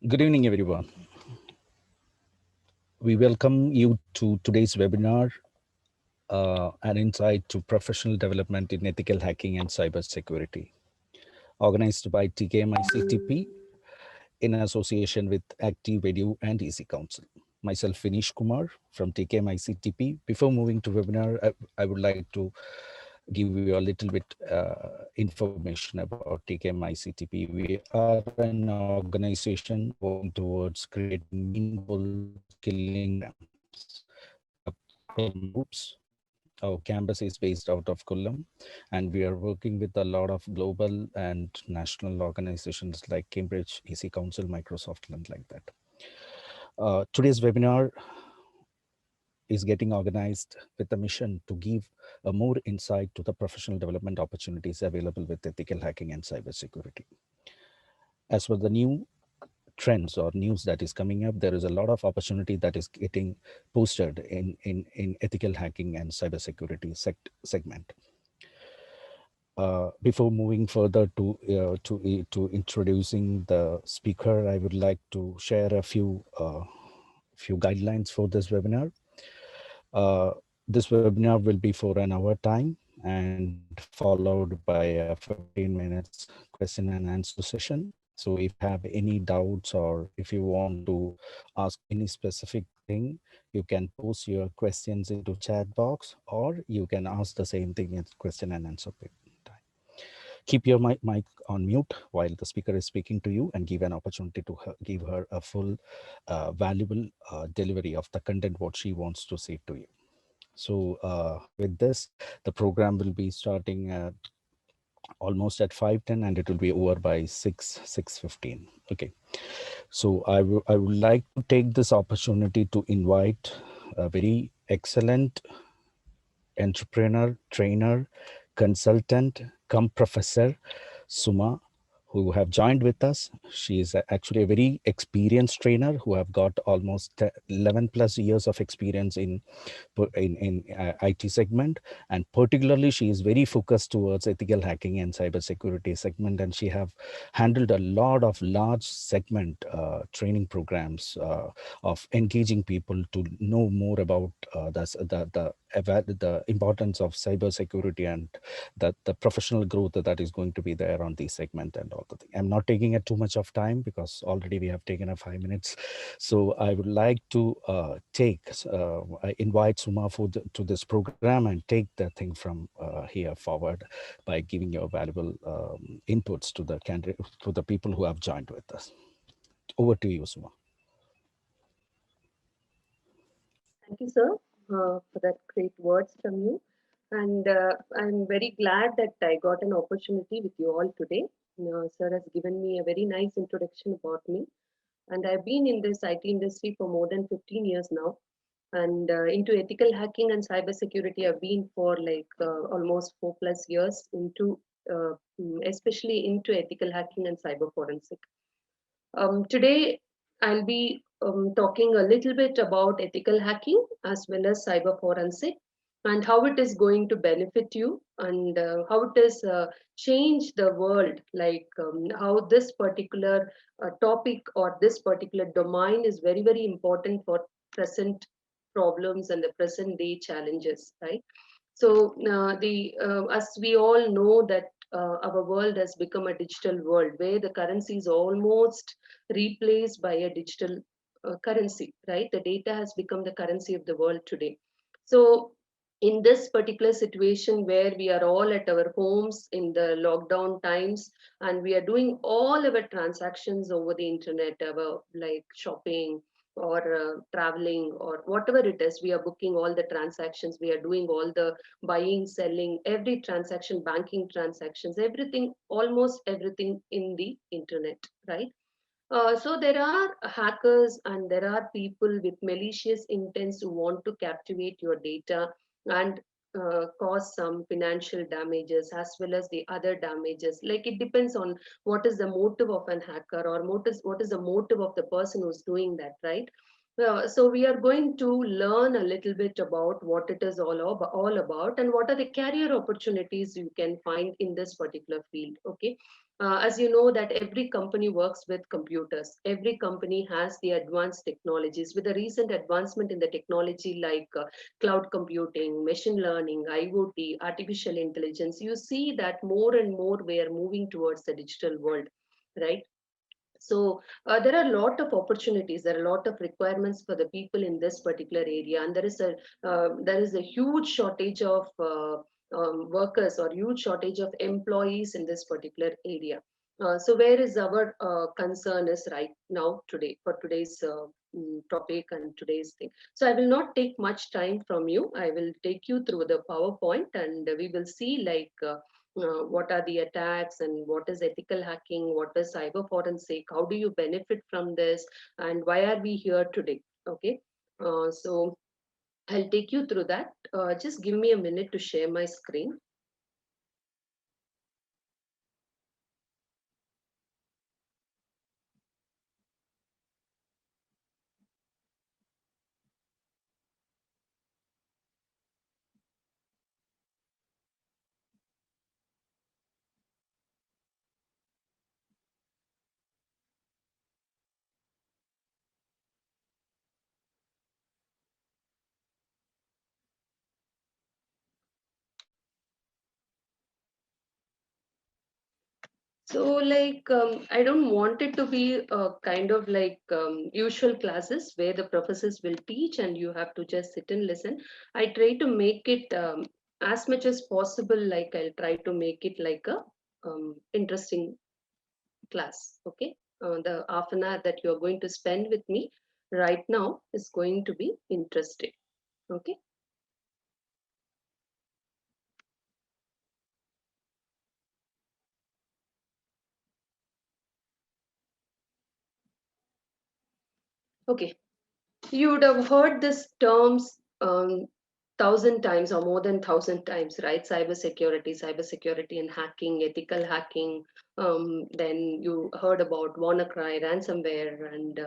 Good evening, everyone. We welcome you to today's webinar, An Insight to Professional Development in Ethical Hacking and Cybersecurity, organized by TKM ICTP in association with Active Edu and Easy Council. Myself, Vinish Kumar from TKM ICTP. Before moving to webinar, I would like to give you a little bit information about TKM ICTP. We are an organization working towards creating meaningful skilling programs for problem groups. Our campus is based out of Kollam, and we are working with a lot of global and national organizations like Cambridge, EC Council, Microsoft, and like that. Today's webinar is getting organized with a mission to give a more insight to the professional development opportunities available with ethical hacking and cybersecurity. As for the new trends or news that is coming up, there is a lot of opportunity that is getting posted in ethical hacking and cybersecurity segment. Before moving further to introducing the speaker, I would like to share a few guidelines for this webinar. Uh, this webinar will be for an hour time and followed by a 15 minutes question and answer session. So if you have any doubts or if you want to ask any specific thing, you can post your questions into chat box, or you can ask the same thing in question and answer time. Keep your mic on mute while the speaker is speaking to you and give an opportunity to give her a full valuable delivery of the content what she wants to say to you. So with this, the program will be starting almost at 5:10, and it will be over by 6:15. Okay. So I would like to take this opportunity to invite a very excellent entrepreneur, trainer, consultant, come professor, Suma, who have joined with us. She is actually a very experienced trainer who have got almost 11 plus years of experience in IT segment, and particularly she is very focused towards ethical hacking and cybersecurity segment, and she have handled a lot of large segment training programs of engaging people to know more about the importance of cybersecurity and the professional growth that is going to be there on this segment and all the thing. I'm not taking it too much of time because already we have taken a 5 minutes. So I would like to I invite Suma to this program and take the thing from here forward by giving your valuable inputs to the candidate, to the people who have joined with us. Over to you, Suma. Thank you, sir, for that great words from you. And I'm very glad that I got an opportunity with you all today. Sir has given me a very nice introduction about me. And I've been in this IT industry for more than 15 years now. And into ethical hacking and cybersecurity, I've been for like almost 4+ years especially into ethical hacking and cyber forensic. Today, I'll be talking a little bit about ethical hacking as well as cyber forensic and how it is going to benefit you and how it is change the world, like how this particular topic or this particular domain is very, very important for present problems and the present day challenges, right? So the as we all know that our world has become a digital world where the currency is almost replaced by a digital currency, right? The data has become the currency of the world today. So in this particular situation where we are all at our homes in the lockdown times and we are doing all our transactions over the internet, our like shopping or traveling or whatever it is, we are booking all the transactions, we are doing all the buying, selling, every transaction, banking transactions, everything, almost everything in the internet, right? So there are hackers and there are people with malicious intents who want to captivate your data and cause some financial damages as well as the other damages. Like it depends on what is the motive of an hacker or what is the motive of the person who's doing that, right? So we are going to learn a little bit about what it is all about and what are the career opportunities you can find in this particular field. Okay. As you know that every company works with computers. Every company has the advanced technologies. With the recent advancement in the technology like cloud computing, machine learning, IoT, artificial intelligence, you see that more and more we are moving towards the digital world, right? So there are a lot of opportunities, there are a lot of requirements for the people in this particular area, and there is a huge shortage of workers or huge shortage of employees in this particular area. So where is our concern is right now today for today's topic and today's thing. So I will not take much time from you. I will take you through the PowerPoint, and we will see like. What are the attacks and what is ethical hacking, what is cyber forensic, how do you benefit from this, and why are we here today? Okay, so I'll take you through that. Just give me a minute to share my screen. So like I don't want it to be kind of like usual classes where the professors will teach and you have to just sit and listen. I try to make it as much as possible, like I'll try to make it like a interesting class. Okay, the half an hour that you're going to spend with me right now is going to be interesting. Okay. Okay, you would have heard this terms thousand times or more than thousand times, right? Cyber security and hacking, ethical hacking. Then you heard about WannaCry, ransomware, and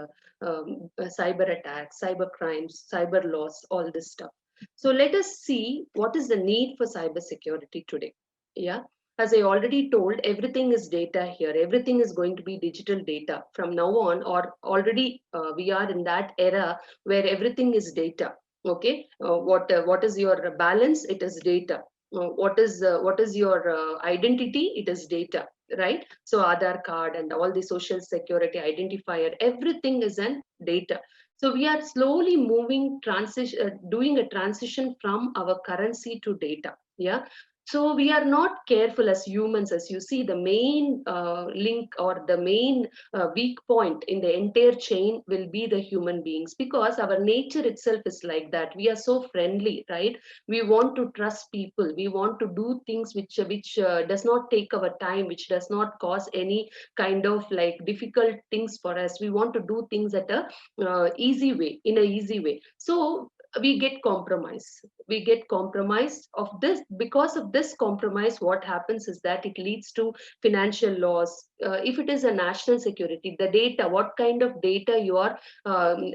cyber attacks, cyber crimes, cyber laws, all this stuff. So let us see what is the need for cyber security today. Yeah. As I already told, everything is data here. Everything is going to be digital data from now on, or already we are in that era where everything is data. Okay, what is your balance? It is data. What is your identity? It is data, right? So Aadhaar card and all the social security identifier, everything is an data. So we are slowly moving transition, doing a transition from our currency to data. Yeah, so we are not careful as humans. As you see, the main link or the main weak point in the entire chain will be the human beings, because our nature itself is like that. We are so friendly, right? We want to trust people, we want to do things which does not take our time, which does not cause any kind of like difficult things for us. We want to do things at a easy way, in a easy way. So we get compromised of this. Because of this compromise, what happens is that it leads to financial loss. If it is a national security, the data, what kind of data you are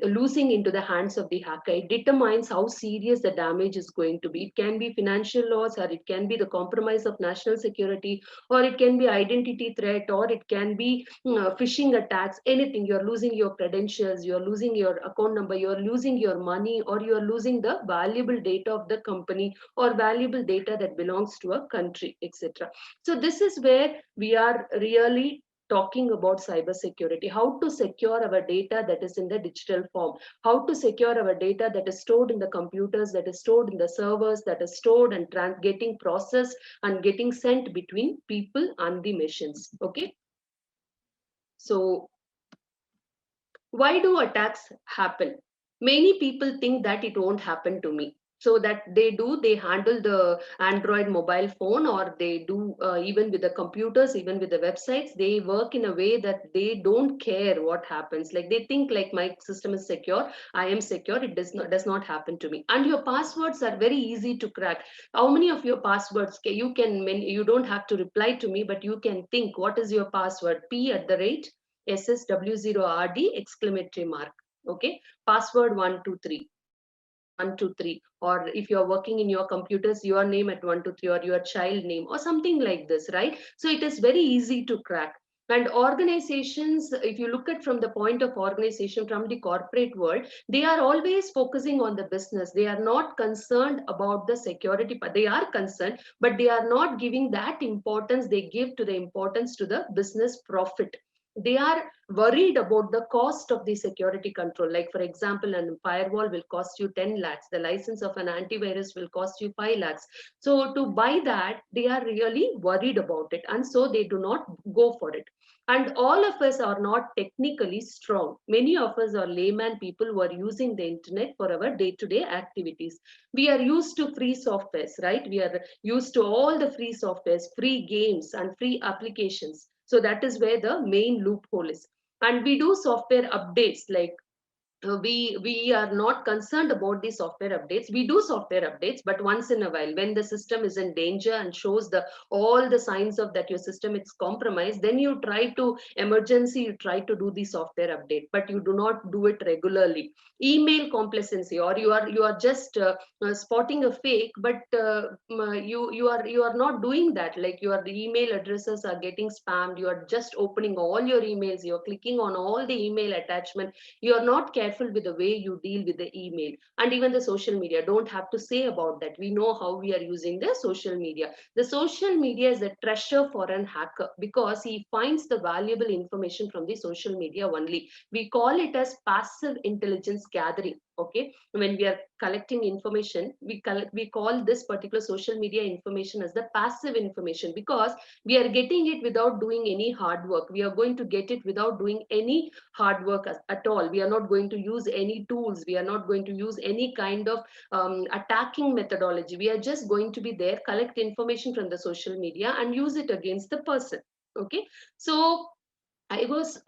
losing into the hands of the hacker, it determines how serious the damage is going to be. It can be financial loss, or it can be the compromise of national security, or it can be identity threat, or it can be phishing attacks, anything. You're losing your credentials, you're losing your account number, you're losing your money, or you're losing the valuable data of the company, or valuable data that belongs to a country, etc. So this is where we are really talking about cyber security, how to secure our data that is in the digital form, how to secure our data that is stored in the computers, that is stored in the servers, that is stored and getting processed and getting sent between people and the machines. Okay, so why do attacks happen? Many people think that it won't happen to me. So that they handle the Android mobile phone, or they do even with the computers, even with the websites, they work in a way that they don't care what happens. Like they think like my system is secure, I am secure, it does not happen to me. And your passwords are very easy to crack. How many of your passwords you don't have to reply to me, but you can think what is your password? P at the rate SSW0RD exclamatory mark. Okay, password 123. 123, or if you're working in your computers, your name at 123, or your child name or something like this, right? So it is very easy to crack. And organizations, if you look at from the point of organization from the corporate world, they are always focusing on the business. They are not concerned about the security part. They are concerned, but they are not giving that importance they give to the importance to the business profit. They are worried about the cost of the security control. Like, for example, a firewall will cost you 10 lakhs. The license of an antivirus will cost you 5 lakhs. So to buy that, they are really worried about it. And so they do not go for it. And all of us are not technically strong. Many of us are layman people who are using the internet for our day-to-day activities. We are used to free softwares, right? We are used to all the free softwares, free games, and free applications. So that is where the main loophole is. And we do software updates, like we are not concerned about the software updates. We do software updates, but once in a while, when the system is in danger and shows the all the signs of that your system is compromised, then you try to emergency, you try to do the software update, but you do not do it regularly. Email complacency, or you are just spotting a fake, but you are not doing that. Like, your email addresses are getting spammed, you are just opening all your emails, you're clicking on all the email attachment. You are not careful with the way you deal with the email. And even the social media, don't have to say about that. We know how we are using the social media. The social media is a treasure for an hacker, because he finds the valuable information from the social media only. We call it as passive intelligence gathering. Okay, when we are collecting information, we call this particular social media information as the passive information, because we are getting it without doing any hard work. We are going to get it without doing any hard work at all. We are not going to use any tools. We are not going to use any kind of attacking methodology. We are just going to be there, collect information from the social media and use it against the person. Okay, so I was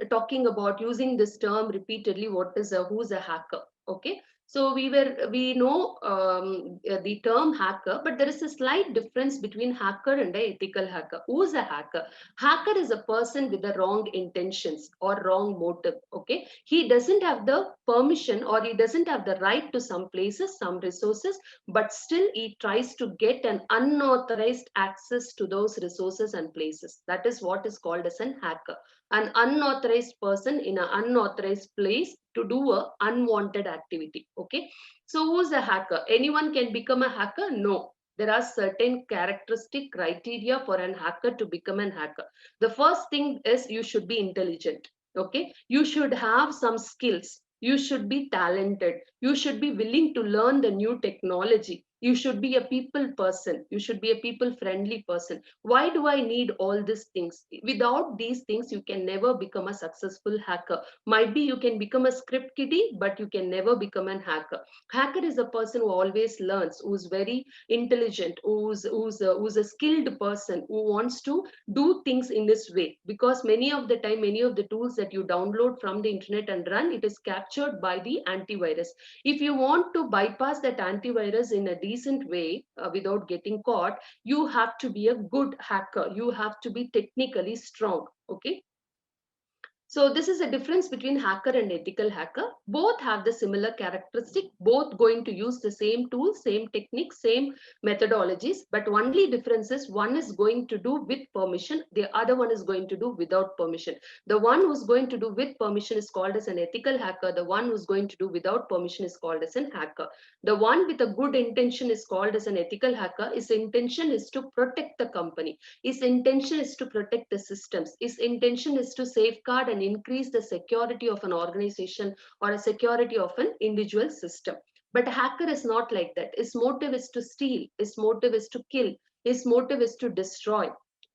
talking about using this term repeatedly. What is a who's a hacker? Okay, so we know the term hacker, but there is a slight difference between hacker and a ethical hacker. Who's a hacker? Hacker is a person with the wrong intentions or wrong motive. Okay, he doesn't have the permission, or he doesn't have the right to some places, some resources, but still he tries to get an unauthorized access to those resources and places. That is what is called as an hacker. An unauthorized person in an unauthorized place to do a unwanted activity. Okay, so who's a hacker? Anyone can become a hacker? No, there are certain characteristic criteria for an hacker to become an hacker. The first thing is you should be intelligent. Okay, you should have some skills, you should be talented, you should be willing to learn the new technology, you should be a people person, you should be a people friendly person. Why do I need all these things? Without these things, you can never become a successful hacker. Might be you can become a script kiddie, but you can never become an hacker. Hacker is a person who always learns, who's very intelligent, who's a skilled person, who wants to do things in this way. Because many of the time, many of the tools that you download from the internet and run, it is captured by the antivirus. If you want to bypass that antivirus in a decent way without getting caught, you have to be a good hacker. You have to be technically strong. Okay, so this is a difference between hacker and ethical hacker. Both have the similar characteristic, both going to use the same tools, same techniques, same methodologies, but only difference is one is going to do with permission, the other one is going to do without permission. The one who's going to do with permission is called as an ethical hacker. The one who's going to do without permission is called as an hacker. The one with a good intention is called as an ethical hacker. His intention is to protect the company. His intention is to protect the systems. His intention is to safeguard and increase the security of an organization or a security of an individual system. But a hacker is not like that. His motive is to steal. His motive is to kill. His motive is to destroy,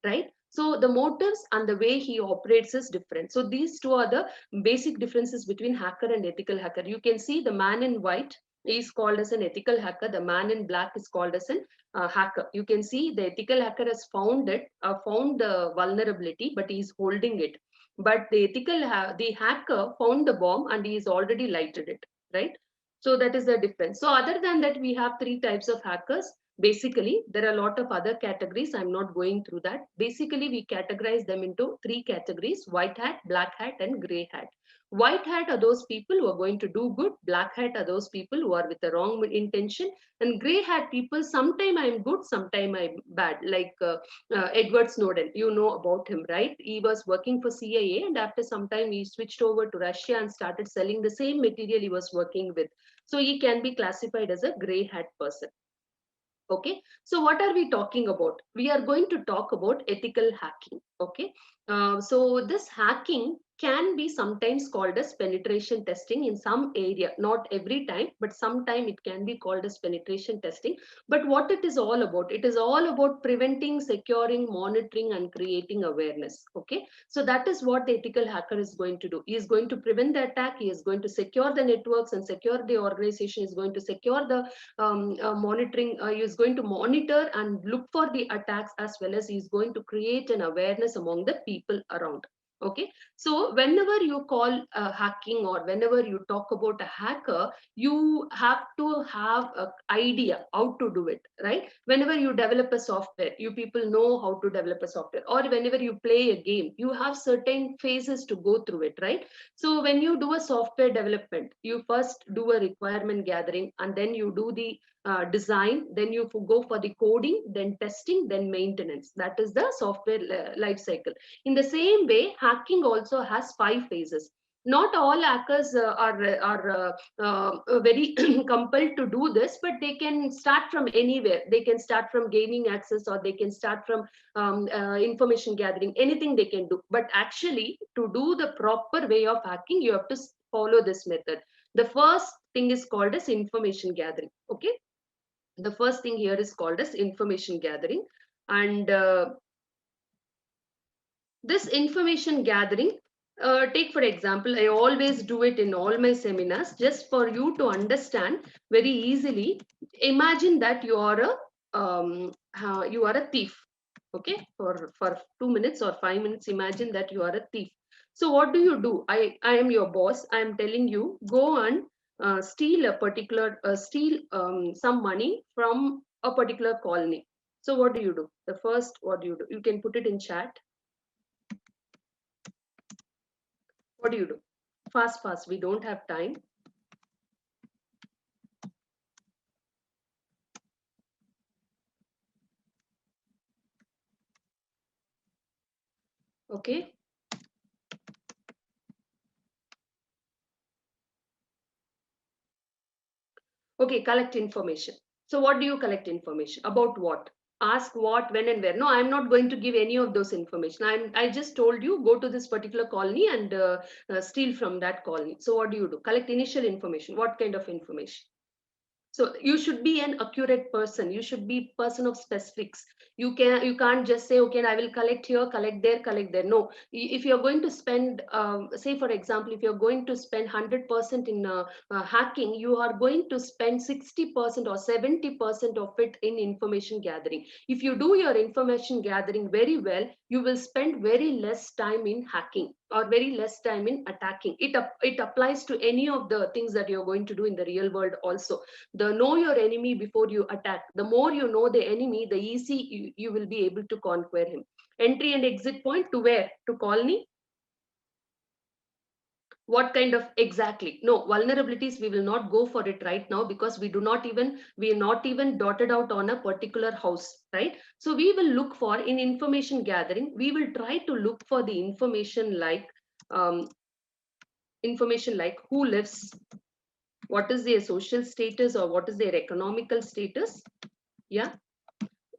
right? So the motives and the way he operates is different. So these two are the basic differences between hacker and ethical hacker. You can see the man in white is called as an ethical hacker. The man in black is called as an hacker. You can see the ethical hacker has found the vulnerability, but he is holding it. But the hacker found the bomb and he has already lighted it, right? So that is the difference. So other than that, we have three types of hackers. Basically, there are a lot of other categories. I'm not going through that. Basically, we categorize them into three categories: white hat, black hat, and gray hat. White hat are those people who are going to do good. Black hat are those people who are with the wrong intention. And gray hat people, sometime I'm good, sometime I'm bad. Like Edward Snowden, you know about him, right? He was working for CIA, and after some time he switched over to Russia and started selling the same material he was working with. So he can be classified as a gray hat person. Okay, so what are we talking about? We are going to talk about ethical hacking. Okay, so this hacking can be sometimes called as penetration testing in some area, not every time, but sometime it can be called as penetration testing. But what it is all about, it is all about preventing, securing, monitoring, and creating awareness. Okay, so that is what the ethical hacker is going to do. He is going to prevent the attack, he is going to secure the networks and secure the organization, he is going to secure the monitoring, he is going to monitor and look for the attacks, as well as he is going to create an awareness among the people around. Okay, so whenever you call hacking, or whenever you talk about a hacker, you have to have an idea how to do it, right? Whenever you develop a software, you people know how to develop a software, or whenever you play a game, you have certain phases to go through it, right? So when you do a software development, you first do a requirement gathering, and then you do the design, then you go for the coding, then testing, then maintenance. That is the software life cycle. In the same way, hacking also has 5 phases. Not all hackers are very compelled to do this, but they can start from anywhere. They can start from gaining access, or they can start from information gathering. Anything they can do. But actually, to do the proper way of hacking, you have to follow this method. The first thing is called as information gathering. Okay, the first thing here is called as information gathering. And this information gathering, take for example, I always do it in all my seminars, just for you to understand very easily. Imagine that you are a thief. Okay, for 2 minutes or 5 minutes, imagine that you are a thief. So what do you do? I am your boss, I am telling you, go and steal a particular steal some money from a particular colony. So what do you do? The first, what do you do? You can put it in chat. What do you do? Fast, fast, we don't have time. Okay, okay, collect information. So what do you collect information about? What? Ask what, when, and where. No, I'm not going to give any of those information. I just told you, go to this particular colony and steal from that colony. So what do you do? Collect initial information. What kind of information? So you should be an accurate person, you should be person of specifics. You can't just say, okay, I will collect here, collect there, collect there. No, if you're going to spend say for example, if you're going to spend 100% in hacking, you are going to spend 60% or 70% of it in information gathering. If you do your information gathering very well, you will spend very less time in hacking, or very less time in attacking. It applies to any of the things that you're going to do in the real world also. The know your enemy before you attack. The more you know the enemy, the easy you will be able to conquer him. Entry and exit point, to where? To colony. What kind of? Exactly, no, vulnerabilities we will not go for it right now, because we are not even dotted out on a particular house, right? So we will look for, in information gathering, we will try to look for the um, information like who lives, what is their social status, or what is their economical status. Yeah,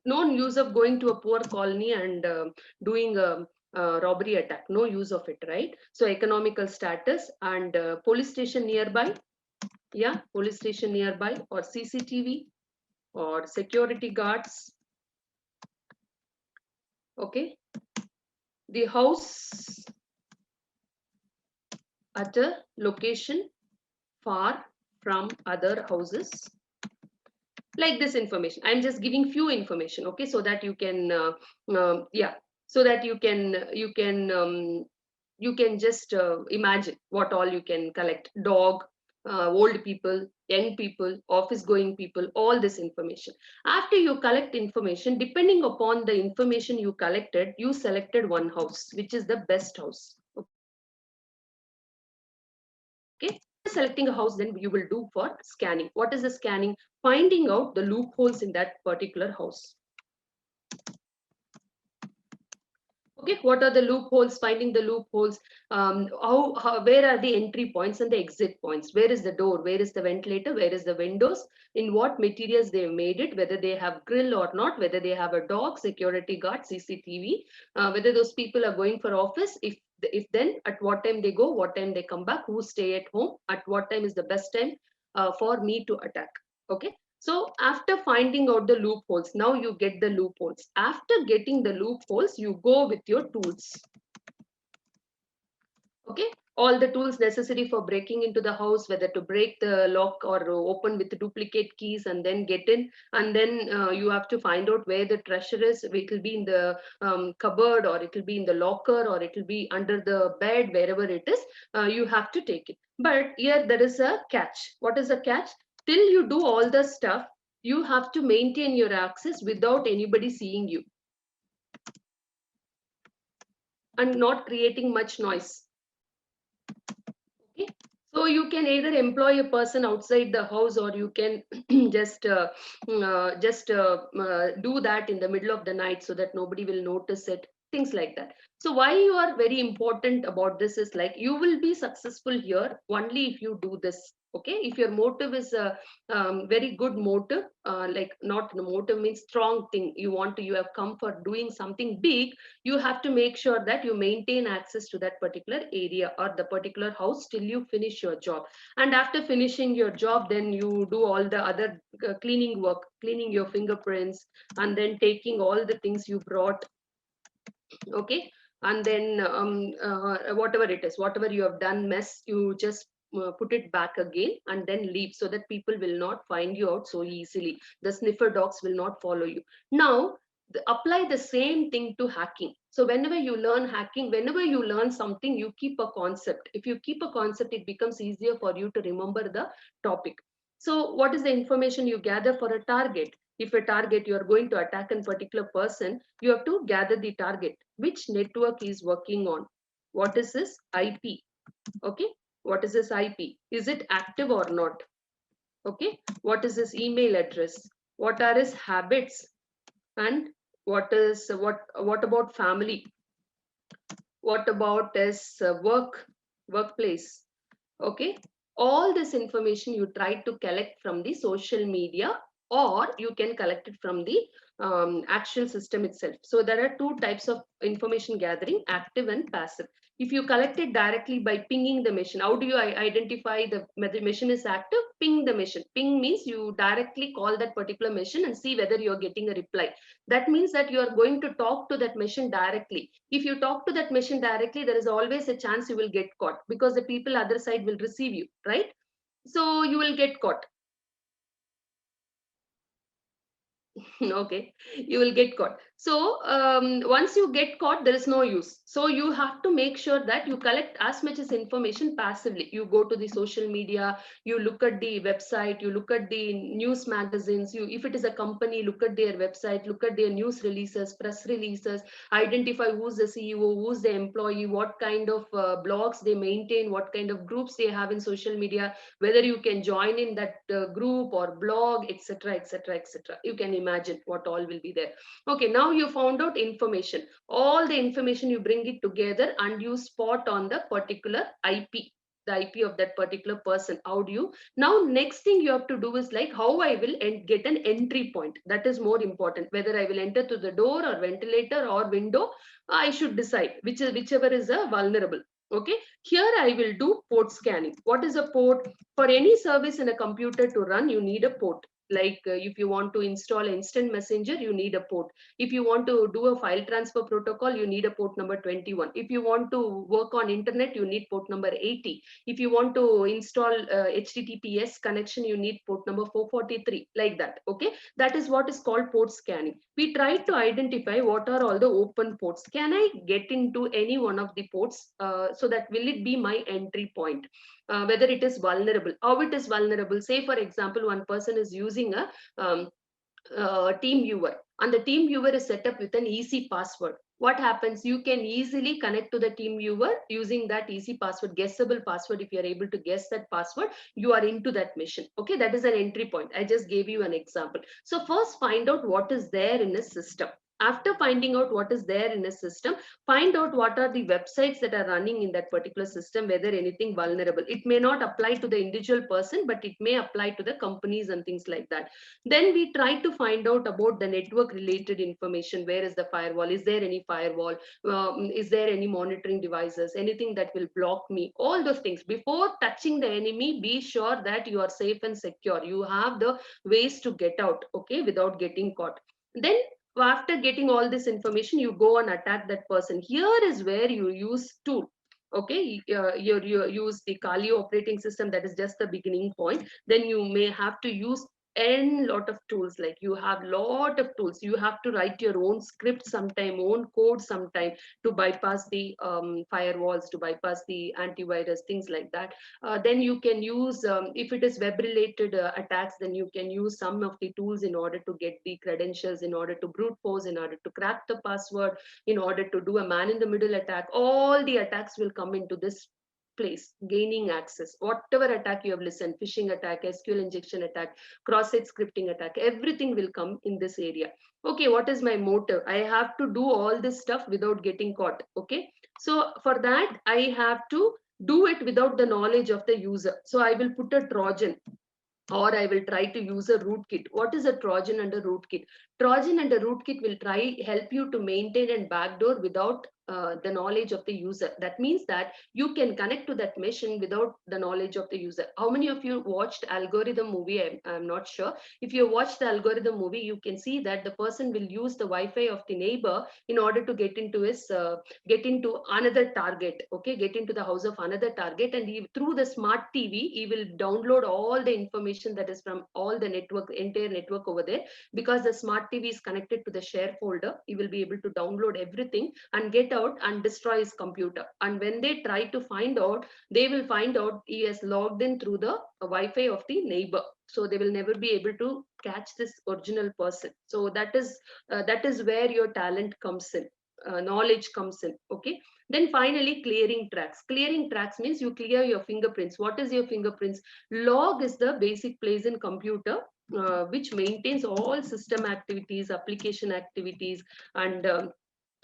no use of going to a poor colony and doing a robbery attack. No use of it, right? So economical status, and police station nearby. Yeah, police station nearby, or CCTV, or security guards. Okay, the house at a location far from other houses. Like this information, I'm just giving few information, okay, so that you can yeah, so that you can just imagine what all you can collect. Dog, old people, young people, office going people, all this information. After you collect information, depending upon the information you collected, you selected one house, which is the best house. Okay, selecting a house, then you will do for scanning. What is the scanning? Finding out the loopholes in that particular house. Okay, what are the loopholes? Finding the loopholes. Where are the entry points and the exit points? Where is the door? Where is the ventilator? Where is the windows? In what materials they have made it? Whether they have grill or not? Whether they have a dog, security guard, CCTV? Whether those people are going for office? If then, at what time they go? What time they come back? Who stay at home? At what time is the best time for me to attack? Okay, so after finding out the loopholes, now you get the loopholes. After getting the loopholes, you go with your tools. Okay, all the tools necessary for breaking into the house, whether to break the lock or open with duplicate keys and then get in. And then you have to find out where the treasure is. It will be in the cupboard, or it will be in the locker, or it will be under the bed, wherever it is. You have to take it. But here there is a catch. What is the catch? Till you do all the stuff, you have to maintain your access without anybody seeing you and not creating much noise. Okay, so you can either employ a person outside the house, or you can just do that in the middle of the night so that nobody will notice it, things like that. So why you are very important about this is, like, you will be successful here only if you do this. Okay, if your motive is a very good motive, like, not the motive means strong thing, you have come for doing something big, you have to make sure that you maintain access to that particular area or the particular house till you finish your job. And after finishing your job, then you do all the other cleaning work, cleaning your fingerprints, and then taking all the things you brought. Okay, and then whatever it is, whatever you have done mess, you just put it back again and then leave, so that people will not find you out so easily. The sniffer dogs will not follow you. Now apply the same thing to hacking. So whenever you learn hacking, whenever you learn something, you keep a concept. If you keep a concept, it becomes easier for you to remember the topic. So what is the information you gather for a target? If a target, you are going to attack a particular person, you have to gather the target, which network is working on, what is this IP. Okay, what is this IP, is it active or not? Okay, what is his email address, what are his habits, and what about family, what about his workplace. Okay, all this information you try to collect from the social media, or you can collect it from the actual system itself. So there are two types of information gathering, active and passive. If you collect it directly by pinging the machine, how do you identify the machine is active? Ping the machine. Ping means you directly call that particular machine and see whether you're getting a reply. That means that you are going to talk to that machine directly. If you talk to that machine directly, there is always a chance you will get caught, because the people other side will receive you, right? So you will get caught. Okay, you will get caught. So once you get caught, there is no use. So you have to make sure that you collect as much as information passively. You go to the social media, you look at the website, you look at the news magazines. You, if it is a company, look at their website, look at their news releases, press releases, identify who's the CEO, who's the employee, what kind of blogs they maintain, what kind of groups they have in social media, whether you can join in that group or blog, etc., etc., etc. You can imagine what all will be there. Okay, now you found out information, all the information, you bring it together and you spot on the particular IP, the IP of that particular person. How do you, now next thing you have to do is, like, how I will get an entry point. That is more important. Whether I will enter to the door or ventilator or window, I should decide whichever is a vulnerable. Okay, here I will do port scanning. What is a port? For any service in a computer to run, you need a port. Like if you want to install instant messenger, you need a port. If you want to do a file transfer protocol, you need a port number 21. If you want to work on internet, you need port number 80. If you want to install HTTPS connection, you need port number 443, like that. Okay, that is what is called port scanning. We try to identify what are all the open ports. Can I get into any one of the ports, so that will it be my entry point? Whether it is vulnerable, how it is vulnerable. Say for example, one person is using a team viewer, and the team viewer is set up with an easy password. what happens? You can easily connect to the team viewer using that easy password, guessable password. If you are able to guess that password, you are into that mission. Okay, that is an entry point. I just gave you an example. So first find out what is there in a system. After finding out what is there in a system, find out what are the websites that are running in that particular system, whether anything vulnerable. It may not apply to the individual person, but it may apply to the companies and things like that. Then we try to find out about the network related information. Where is the firewall? Is there any firewall? Is there any monitoring devices? Anything that will block me? All those things. Before touching the enemy, be sure that you are safe and secure. You have the ways to get out, okay, without getting caught. Then after getting all this information, you go and attack that person. Here is where you use tool. Okay, you use the Kali operating system. That is just the beginning point. Then you may have to use n lot of tools. Like you have lot of tools. You have to write your own script sometime, own code sometime, to bypass the firewalls, to bypass the antivirus, things like that. Then you can use, if it is web related attacks, then you can use some of the tools in order to get the credentials, in order to brute force, in order to crack the password, in order to do a man in the middle attack. All the attacks will come into this place. Gaining access, whatever attack you have listened, phishing attack, SQL injection attack, cross-site scripting attack, everything will come in this area. Okay, what is my motive? I have to do all this stuff without getting caught. Okay, so for that I have to do it without the knowledge of the user. So I will put a Trojan, or I will try to use a rootkit. What is a Trojan and a rootkit? Trojan and a rootkit will try help you to maintain and backdoor without the knowledge of the user. That means that you can connect to that machine without the knowledge of the user. How many of you watched Algorithm movie? I'm not sure. If you watch the Algorithm movie, you can see that the person will use the Wi-Fi of the neighbor in order to get into his get into another target. Okay, get into the house of another target, and through the smart TV, he will download all the information that is from all the network, entire network over there. Because the smart TV is connected to the share folder, he will be able to download everything and get out and destroy his computer. And when they try to find out, they will find out he has logged in through the Wi-Fi of the neighbor. So they will never be able to catch this original person. So that is where your talent comes in, knowledge comes in. Okay, then finally clearing tracks. Clearing tracks means you clear your fingerprints. What is your fingerprints? Log is the basic place in computer which maintains all system activities, application activities, and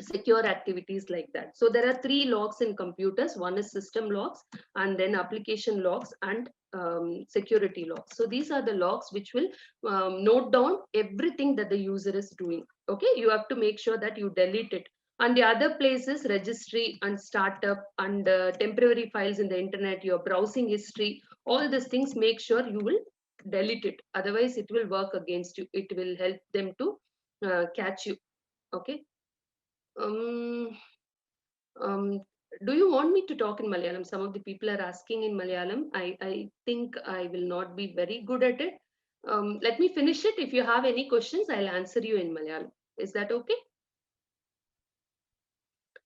secure activities like that. So there are three logs in computers. One is system logs, and then application logs, and security logs. So these are the logs which will note down everything that the user is doing. Okay, you have to make sure that you delete it. And the other places, registry and startup and temporary files in the internet, your browsing history, all these things, make sure you will delete it. Otherwise it will work against you. It will help them to catch you. Okay. um, um, do you want me to talk in Malayalam? Some of the people are asking in Malayalam. I think I will not be very good at it. Let me finish it. If you have any questions, I'll answer you in Malayalam. Is that okay?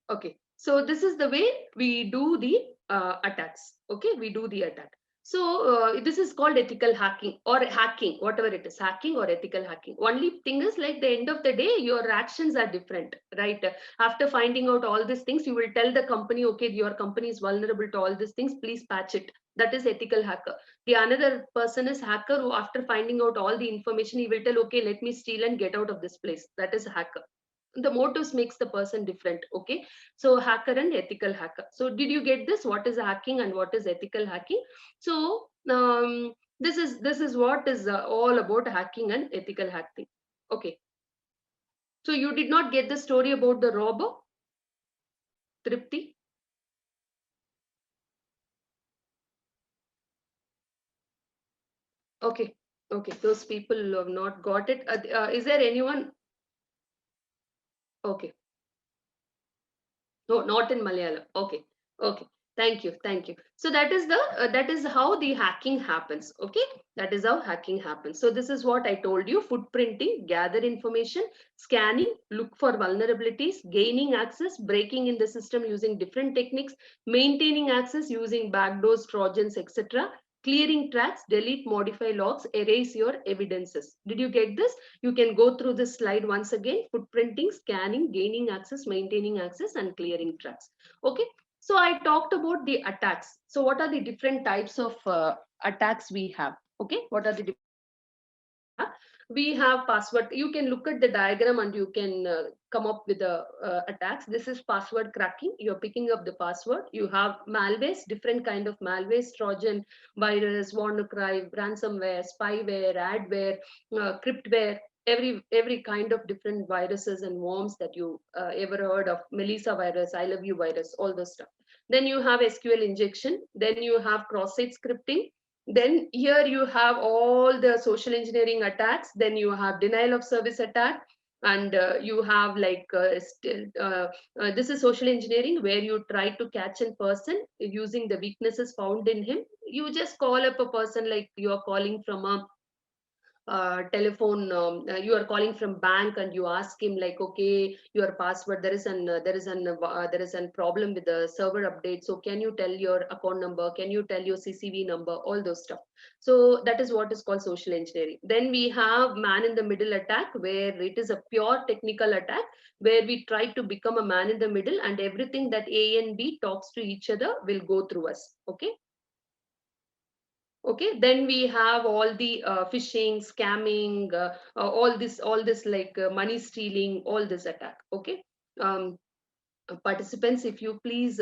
Okay. So this is the way we do the attacks. Okay, we do the attack. So this is called ethical hacking, or hacking, whatever it is, hacking or ethical hacking. Only thing is, like, the end of the day, your actions are different, right? After finding out all these things, you will tell the company, okay, your company is vulnerable to all these things, please patch it. That is ethical hacker. The another person is hacker, who after finding out all the information, he will tell, okay, let me steal and get out of this place. That is hacker. The motives makes the person different. Okay, so hacker and ethical hacker. So did you get this? What is hacking and what is ethical hacking? So this is what is all about hacking and ethical hacking. Okay, so you did not get the story about the robber, Tripti? Okay, okay, those people who have not got it. Is there anyone? Okay. No, not in Malayalam. Okay, okay. Thank you, thank you. So that is how the hacking happens. Okay, that is how hacking happens. So this is what I told you: footprinting, gather information, scanning, look for vulnerabilities, gaining access, breaking in the system using different techniques, maintaining access using backdoors, trojans, etc. clearing tracks, delete, modify logs, erase your evidences. Did you get this? You can go through this slide once again. Footprinting, scanning, gaining access, maintaining access, and clearing tracks. Okay. So I talked about the attacks. So what are the different types of attacks we have? Okay. What are the different types of attacks we have? We have password. You can look at the diagram and you can come up with the attacks. This is password cracking. You're picking up the password. You have malwares, different kind of malwares, Trojan, virus, WannaCry, ransomware, spyware, adware, cryptware, every kind of different viruses and worms that you ever heard of. Melissa virus, I love you virus, all those stuff. Then you have SQL injection. Then you have cross-site scripting. Then here you have all the social engineering attacks. Then you have denial of service attack, and you have like this is social engineering, where you try to catch a person using the weaknesses found in him. You just call up a person, like you are calling from a telephone, you are calling from bank, and you ask him like, okay, your password, there is an problem with the server update, so can you tell your account number, can you tell your CCV number, all those stuff. So that is what is called social engineering. Then we have man in the middle attack, where it is a pure technical attack, where we try to become a man in the middle, and everything that A and B talks to each other will go through us. Okay. Okay, then we have all the phishing, scamming, all this like money stealing, all this attack. Okay. um, Participants, if you please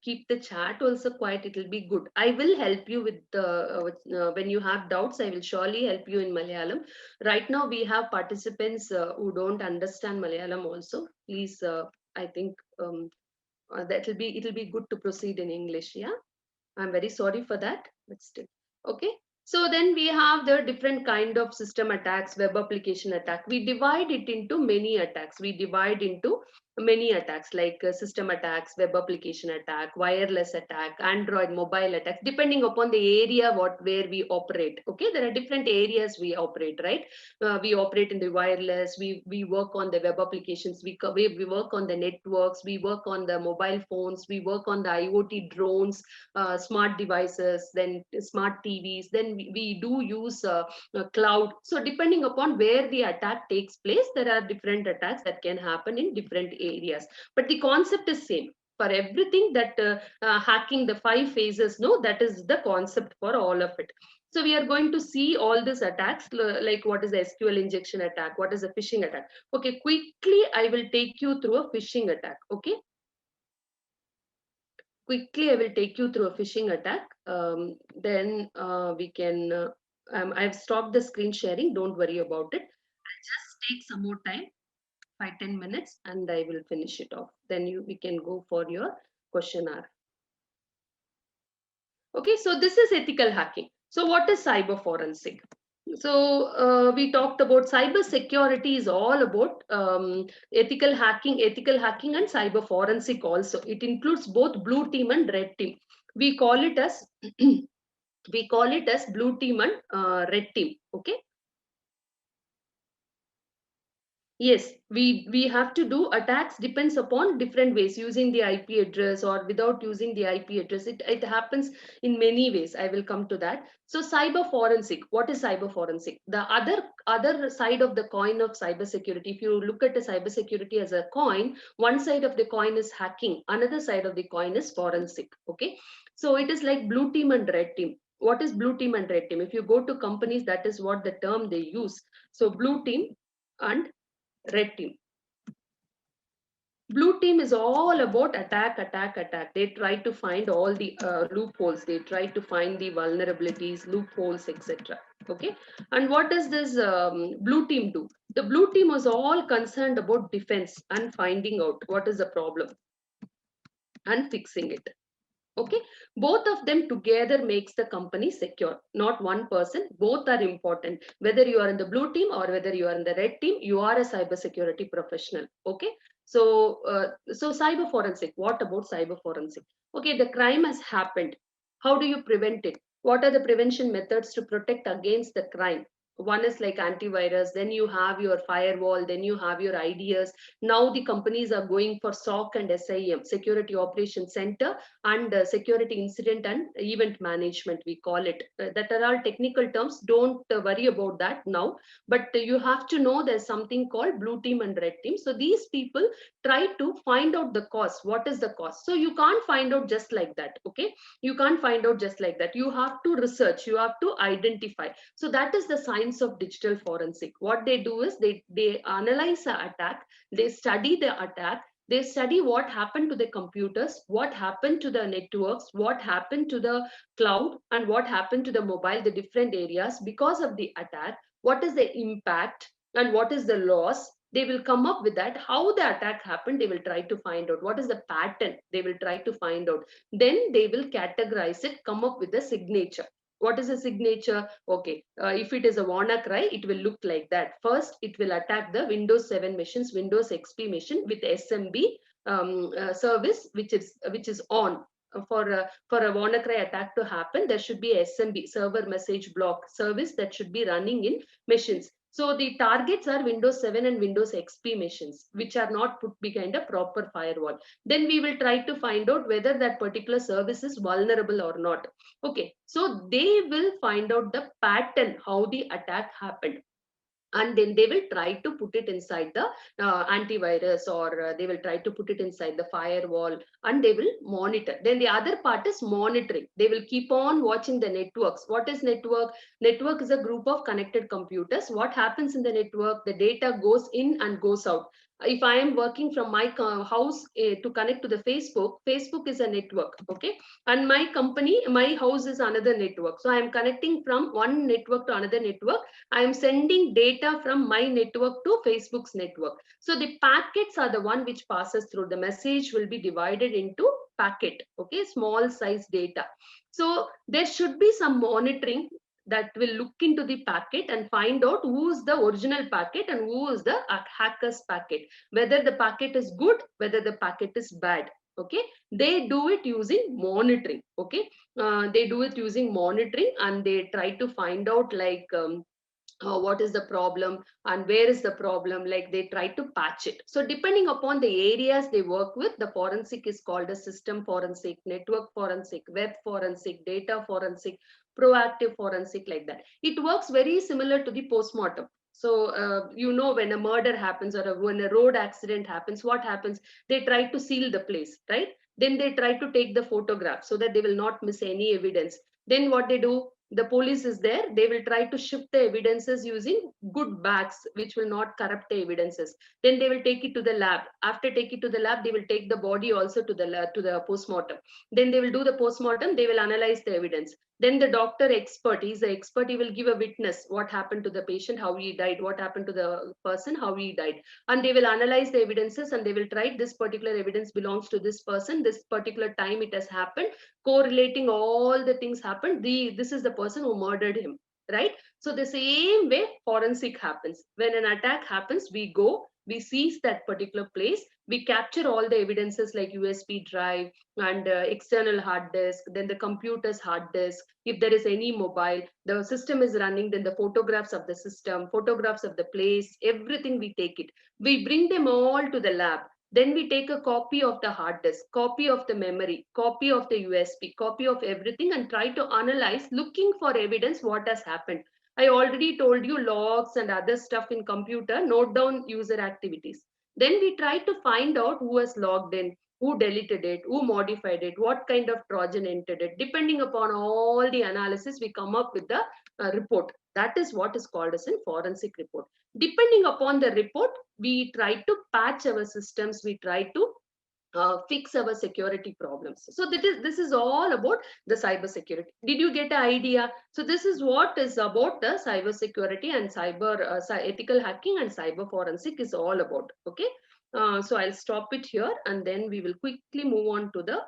keep the chat also quiet, it will be good. I will help you with the when you have doubts, I will surely help you in Malayalam. Right now we have participants who don't understand Malayalam also. Please, I think that will be, it will be good to proceed in English. Yeah, I'm very sorry for that, but still. Okay. So then we have the different kind of system attacks, web application attack. We divide it into many attacks. We divide into many attacks, like system attacks, web application attack, wireless attack, Android mobile attacks, depending upon the area where we operate. Okay, there are different areas we operate, right? We operate in the wireless. We work on the web applications. We work on the networks. We work on the mobile phones. We work on the IoT drones, smart devices, then smart TVs, then we do use cloud. So depending upon where the attack takes place, there are different attacks that can happen in different areas. But the concept is same. For everything that hacking, the 5 phases, no, that is the concept for all of it. So we are going to see all these attacks, like what is the SQL injection attack, what is a phishing attack. Okay, quickly I will take you through a phishing attack. Okay, quickly I will take you through a phishing attack. Then we can I've stopped the screen sharing, don't worry about it. I'll just take some more time, 5-10 minutes, and I will finish it off. Then we can go for your question hour. Okay, so this is ethical hacking. So what is cyber forensic? So we talked about cyber security is all about ethical hacking and cyber forensic also. It includes both blue team and red team. We call it as we call it as blue team and red team. Okay. Yes, we have to do attacks depends upon different ways, using the IP address or without using the IP address. It happens in many ways. I will come to that. So cyber forensic, what is cyber forensic? The other side of the coin of cyber security, if you look at the cyber security as a coin, one side of the coin is hacking, another side of the coin is forensic. Okay. So it is like blue team and red team. What is blue team and red team? If you go to companies, that is what the term they use. So blue team and red team. Blue team is all about attack, attack, attack. They try to find all the loopholes. They try to find the vulnerabilities, loopholes, etc. Okay. And what does this blue team do? The blue team was all concerned about defense and finding out what is the problem and fixing it. Okay, both of them together makes the company secure, not one person. Both are important. Whether you are in the blue team or whether you are in the red team, you are a cybersecurity professional. Okay, so so cyber forensic, what about cyber forensic? Okay, the crime has happened. How do you prevent it? What are the prevention methods to protect against the crime? One is like antivirus, then you have your firewall, then you have your IDS. Now the companies are going for SOC and SIM, Security Operations Center, and Security Incident and Event Management, we call it. That are all technical terms. Don't worry about that now. But you have to know there's something called blue team and red team. So these people try to find out the cost. What is the cost? So you can't find out just like that. Okay, you can't find out just like that. You have to research, you have to identify. So that is the science of digital forensic. What they do is they analyze the attack, they study the attack, they study what happened to the computers, what happened to the networks, what happened to the cloud, and what happened to the mobile, the different areas because of the attack, what is the impact, and what is the loss. They will come up with that. How the attack happened, they will try to find out. What is the pattern, they will try to find out. Then they will categorize it, come up with a signature. What is a signature? Okay, if it is a WannaCry, it will look like that. First, it will attack the Windows 7 machines, Windows XP machine with SMB service, which is on. For a WannaCry attack to happen, there should be SMB, server message block service, that should be running in machines. So the targets are Windows 7 and Windows XP machines, which are not put behind a proper firewall. Then we will try to find out whether that particular service is vulnerable or not. Okay, so they will find out the pattern, how the attack happened, and then they will try to put it inside the antivirus, or they will try to put it inside the firewall, and they will monitor. Then the other part is monitoring. They will keep on watching the networks. What is network? Network is a group of connected computers. What happens in the network? The data goes in and goes out. If I am working from my house to connect to the Facebook, Facebook is a network. Okay, and my company, my house is another network. So I am connecting from one network to another network. I am sending data from my network to Facebook's network. So the packets are the one which passes through. The message will be divided into packet, okay, small size data. So there should be some monitoring that will look into the packet and find out who is the original packet and who is the hacker's packet, whether the packet is good, whether the packet is bad. Okay, they do it using monitoring. Okay, they do it using monitoring, and they try to find out like what is the problem and where is the problem, like they try to patch it. So depending upon the areas they work with, the forensic is called a system forensic, network forensic, web forensic, data forensic, proactive forensic, like that. It works very similar to the postmortem. So when a murder happens, or when a road accident happens, what happens? They try to seal the place, right? Then they try to take the photograph so that they will not miss any evidence. Then what they do, the police is there, they will try to shift the evidences using good bags which will not corrupt the evidences. Then they will take it to the lab. After take it to the lab, they will take the body also to the lab, to the postmortem. Then they will do the postmortem, they will analyze the evidence. Then the doctor expert, he's the expert, he will give a witness what happened to the patient, how he died, what happened to the person, how he died. And they will analyze the evidences, and they will try this particular evidence belongs to this person, this particular time it has happened, correlating all the things happened. This is the person who murdered him, right? So the same way forensic happens. When an attack happens, we go, we seize that particular place, we capture all the evidences like USB drive and external hard disk, then the computer's hard disk. If there is any mobile, the system is running, then the photographs of the system, photographs of the place, everything, we take it, we bring them all to the lab. Then we take a copy of the hard disk, copy of the memory, copy of the USB, copy of everything, and try to analyze, looking for evidence what has happened. I already told you logs and other stuff in computer, note down user activities. Then we try to find out who has logged in, who deleted it, who modified it, what kind of Trojan entered it. Depending upon all the analysis, we come up with the report. That is what is called as a forensic report. Depending upon the report, we try to patch our systems, we try to fix our security problems. So this is all about the cyber security. Did you get an idea? So this is what is about the cyber security and ethical hacking and cyber forensic is all about. Okay, so I'll stop it here, and then we will quickly move on to the.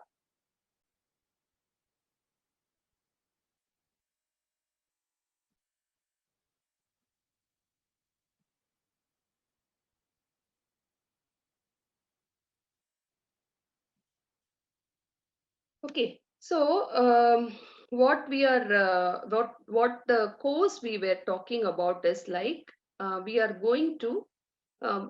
Okay, so what we are what the course we were talking about is like we are going to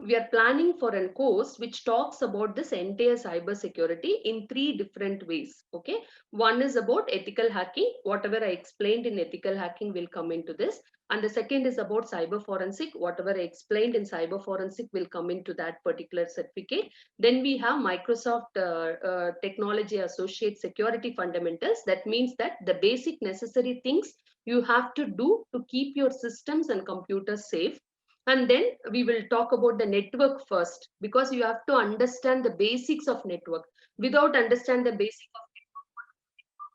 we are planning for a course which talks about this entire cyber security in three different ways. Okay, one is about ethical hacking. Whatever I explained in ethical hacking will come into this, and the second is about cyber forensic. Whatever I explained in cyber forensic will come into that particular certificate. Then we have Microsoft Technology Associate Security Fundamentals. That means that the basic necessary things you have to do to keep your systems and computers safe. And then we will talk about the network first, because you have to understand the basics of network. Without understand the basic of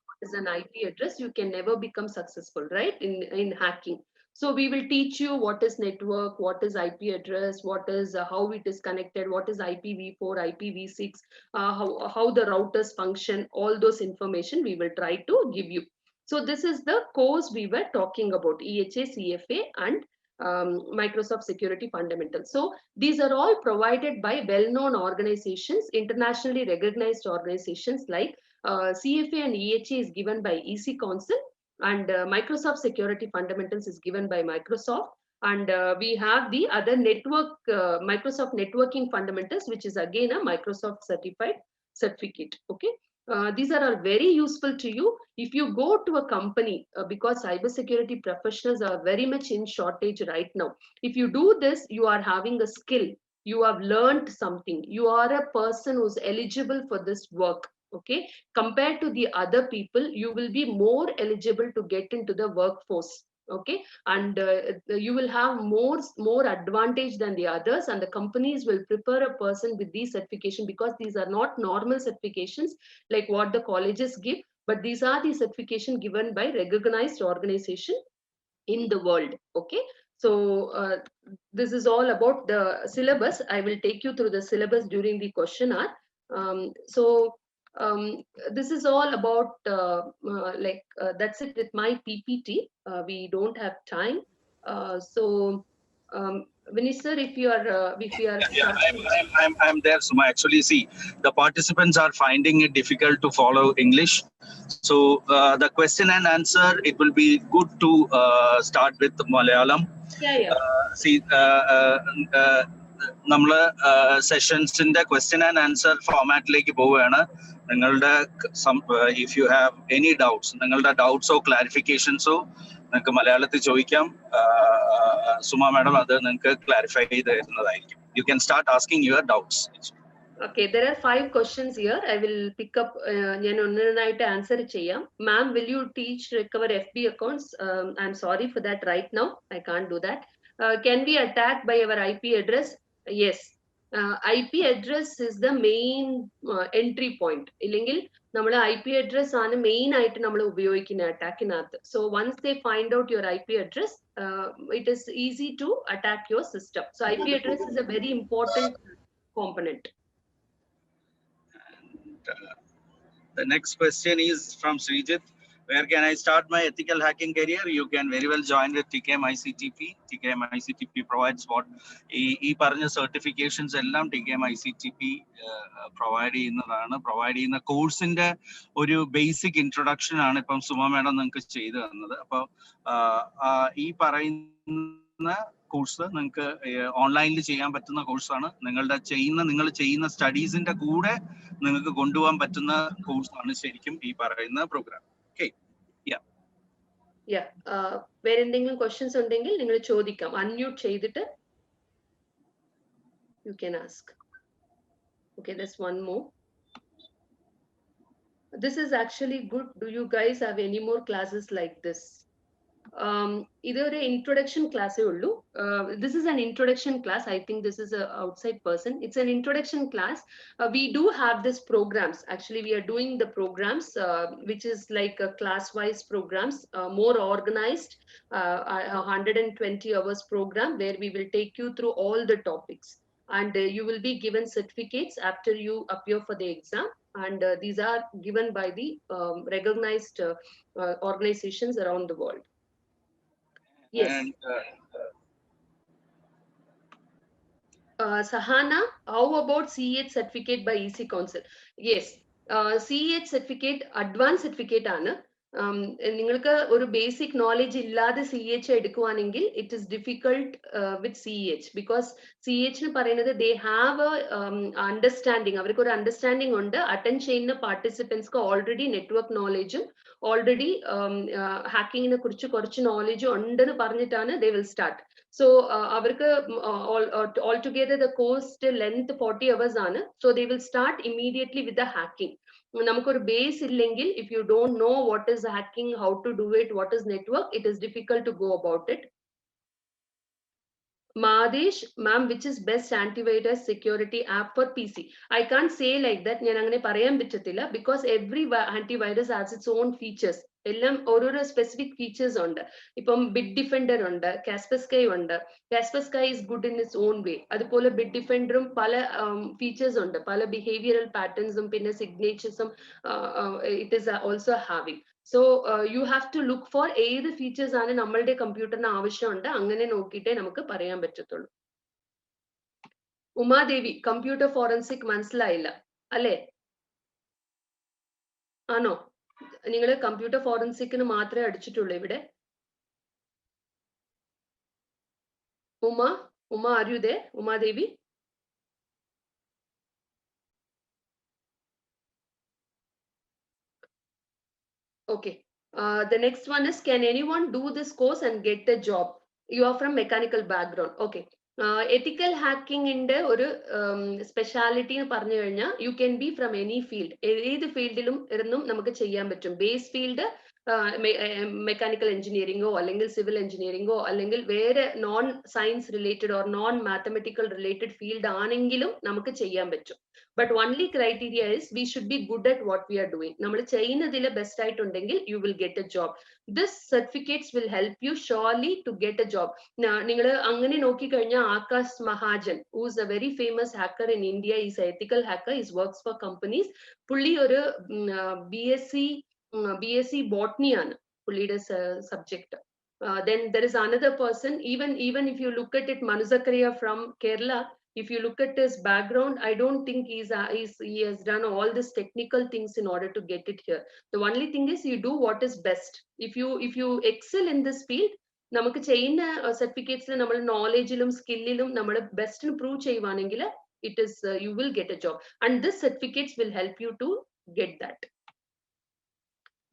what is an IP address, you can never become successful, right? In hacking. So we will teach you what is network, what is IP address, what is how it is connected, what is IPv4, IPv6, how the routers function, all those information we will try to give you. So this is the course we were talking about, EHA, CFA, and Microsoft Security Fundamentals. So these are all provided by well-known organizations, internationally recognized organizations like CFA and EHA is given by EC Council, and Microsoft Security Fundamentals is given by Microsoft. And we have the other network, Microsoft Networking Fundamentals, which is again a Microsoft certified certificate. Okay. These are all very useful to you if you go to a company, because cybersecurity professionals are very much in shortage right now. If you do this, you are having a skill, you have learned something, you are a person who's eligible for this work. Okay, compared to the other people, you will be more eligible to get into the workforce. Okay, and you will have more advantage than the others, and the companies will prefer a person with these certification, because these are not normal certifications like what the colleges give, but these are the certification given by recognized organization in the world. Okay, so this is all about the syllabus. I will take you through the syllabus during the question hour. So this is all about that's it with my PPT. We don't have time, so Vinesh sir, if you are Yeah, starting. I'm there. So actually, see, the participants are finding it difficult to follow English. So the question and answer, it will be good to start with Malayalam. Yeah. See, നമ്മൾ സെഷൻസിന്റെ question and answer ഫോമാറ്റിലേക്ക് പോവുകയാണ്. നിങ്ങളുടെ if you have any doubts, നിങ്ങളുടെ ഡൗട്ട്സോ ക്ലാരിഫിക്കേഷൻസോ നിങ്ങൾക്ക് മലയാളത്തിൽ ചോദിക്കാം. Suma madam അത് നിങ്ങൾക്ക് clarify ചെയ്ത് തരുന്നതായിരിക്കും. You can start asking your doubts. Okay, there are 5 questions here. I will pick up. ഞാൻ ഒന്നിനായിട്ട് ആൻസർ ചെയ്യാം. Ma'am, will you teach recover FB accounts? I'm sorry for that right now. I can't do that. Can we attack by our IP address? Yes. IP address is the main entry point. ഇല്ലെങ്കിൽ നമ്മൾ IP address ആണ് main ആയിട്ട് നമ്മൾ ഉപയോഗിക്കുന്ന അറ്റാക്കിനകത്ത്. So once they find out your IP address, it is easy to attack your system. So IP address is a very important component. The next question is from Srijit. Where can I start my ethical hacking career? You can very well join with TKM ICTP. TKM ICTP provides what ഈ പറഞ്ഞ certifications എല്ലാം TKM ICTP provide ചെയ്യുന്നതാണ്. Provide ചെയ്യുന്ന കോഴ്സിന്റെ ഒരു basic introduction ആണ് ഇപ്പം Suma madam നിങ്ങൾക്ക് ചെയ്തു തന്നത്. അപ്പോൾ ഈ പറയുന്ന കോഴ്സ് നിങ്ങൾക്ക് ഓൺലൈനിൽ ചെയ്യാൻ പറ്റുന്ന കോഴ്സാണ്. നിങ്ങൾ ചെയ്യുന്ന സ്റ്റഡീസിന്റെ കൂടെ നിങ്ങൾക്ക് കൊണ്ടുപോകാൻ പറ്റുന്ന കോഴ്സാണ് ശരിക്കും ഈ പറയുന്ന പ്രോഗ്രാം. ഓക്കെ, വേറെ എന്തെങ്കിലും ക്വസ്റ്റ്യൻസ് ഉണ്ടെങ്കിൽ നിങ്ങൾ ചോദിക്കാം. അൺമ്യൂട്ട് ചെയ്തിട്ട് you can ask. Okay, there's one more. This is actually good. Do you guys have any more classes like this? ഇതൊരു ഇൻട്രൊഡക്ഷൻ ക്ലാസ്സേ ഉള്ളൂ. This is an introduction class. I think this is an outside person. It's an introduction class. We do have this programs. Actually, we are doing the programs, which is like a class-wise programs, more organized, 120 hours program where we will take you through all the topics. And you will be given certificates after you appear for the exam. And these are given by the recognized organizations around the world. Yes. And, Sahana, how about CEH certificate by EC Council? Yes, CEH certificate, advanced certificate ആണ്. നിങ്ങൾക്ക് ഒരു basic knowledge ഇല്ലാതെ CH എടുക്കുവാണെങ്കിൽ it is difficult with CH, because CH എന്ന് പറയുന്നത് they have understanding, അവർക്ക് ഒരു understanding ഉണ്ട്. അറ്റൻഡ് ചെയ്യുന്ന പാർട്ടിസിപ്പൻസ്ക്ക് ഓൾറെഡി നെറ്റ്വർക്ക് നോളജും ഓൾറെഡി ഹാക്കിങ്ങിനെ കുറിച്ച് കുറച്ച് നോളജും ഉണ്ടെന്ന് പറഞ്ഞിട്ടാണ് ദേ വിൽ സ്റ്റാർട്ട്. സോ അവർക്ക് all together the course length 40 hours ആണ്. So they will start immediately with the hacking. നമുക്കൊരു ബേസ് ഇല്ലെങ്കിൽ, if you don't know what is hacking, how to do it, what is network, it is difficult to go about it. Madesh, ma'am, which is best antivirus security app for PC? I can't say like that. ഞാൻ അങ്ങനെ പറയാൻ പറ്റത്തില്ല, because every antivirus has its own features. എല്ലാം ഓരോരോ specific features ഉണ്ട്. ഇപ്പം bit defender ഉണ്ട്, Kaspersky ഉണ്ട്. Kaspersky is good in its own way. അതുപോലെ ബിറ്റ് ഡിഫൻഡറും പല ഫീച്ചേഴ്സ് ഉണ്ട്, പല ബിഹേവിയറൽ പാറ്റേൺസും പിന്നെ സിഗ്നേച്ചേഴ്സും it is also having. So you have to look for ഏത് ഫീച്ചേഴ്സ് ആണ് നമ്മളുടെ കമ്പ്യൂട്ടറിന് ആവശ്യമുണ്ട്, അങ്ങനെ നോക്കിയിട്ടേ നമുക്ക് പറയാൻ പറ്റത്തുള്ളൂ. ഉമാദേവി, കമ്പ്യൂട്ടർ ഫോറൻസിക് മനസ്സിലായില്ല അല്ലേ? ആണോ? നിങ്ങൾ കമ്പ്യൂട്ടർ ഫോറൻസിക്കിന് മാത്രമേ അടിച്ചിട്ടുള്ളൂ ഇവിടെ? Uma, are you there? Umadevi? Okay. The next one is, can anyone do this course and get a job? You are from mechanical background. Okay. Ethical hacking inde oru speciality nu പറഞ്ഞു കഴിഞ്ഞാൽ you can be from any field. ഏത് ഫീൽഡിലും ഇരുന്നും നമുക്ക് ചെയ്യാൻ പറ്റും. Base field mechanical എഞ്ചിനീയറിംഗോ അല്ലെങ്കിൽ civil എഞ്ചിനീയറിംഗോ അല്ലെങ്കിൽ വേറെ non science related or non mathematical related field ആണെങ്കിലും നമുക്ക് ചെയ്യാൻ പറ്റും. But only criteria is we should be good at what we are doing. നമ്മൾ ചെയ്യുന്നതിൽ ബെസ്റ്റ് ആയിട്ടുണ്ടെങ്കിൽ you will get a job. This certificates will help you surely to get a job. നിങ്ങൾ അങ്ങനെ നോക്കിക്കഴിഞ്ഞാൽ Akash Mahajan, who is a very famous hacker in India, is an ethical hacker, he works for companies. പുള്ളി ഒരു BSc botany ആണ് പുള്ളിയുടെ subject. Then there is another person, even if you look at it, Manu Zakaria from Kerala, if you look at his background, I don't think he has done all these technical things in order to get it here. The only thing is you do what is best. If you excel in this field, നമുക്ക് ചെയ്യുന്ന സർട്ടിഫിക്കറ്റ്സിൽ നമ്മൾ നോളജിലും സ്കില്ലിലും നമ്മൾ best prove ചെയ്യുവാണെങ്കിൽ it is you will get a job, and this certificates will help you to get that.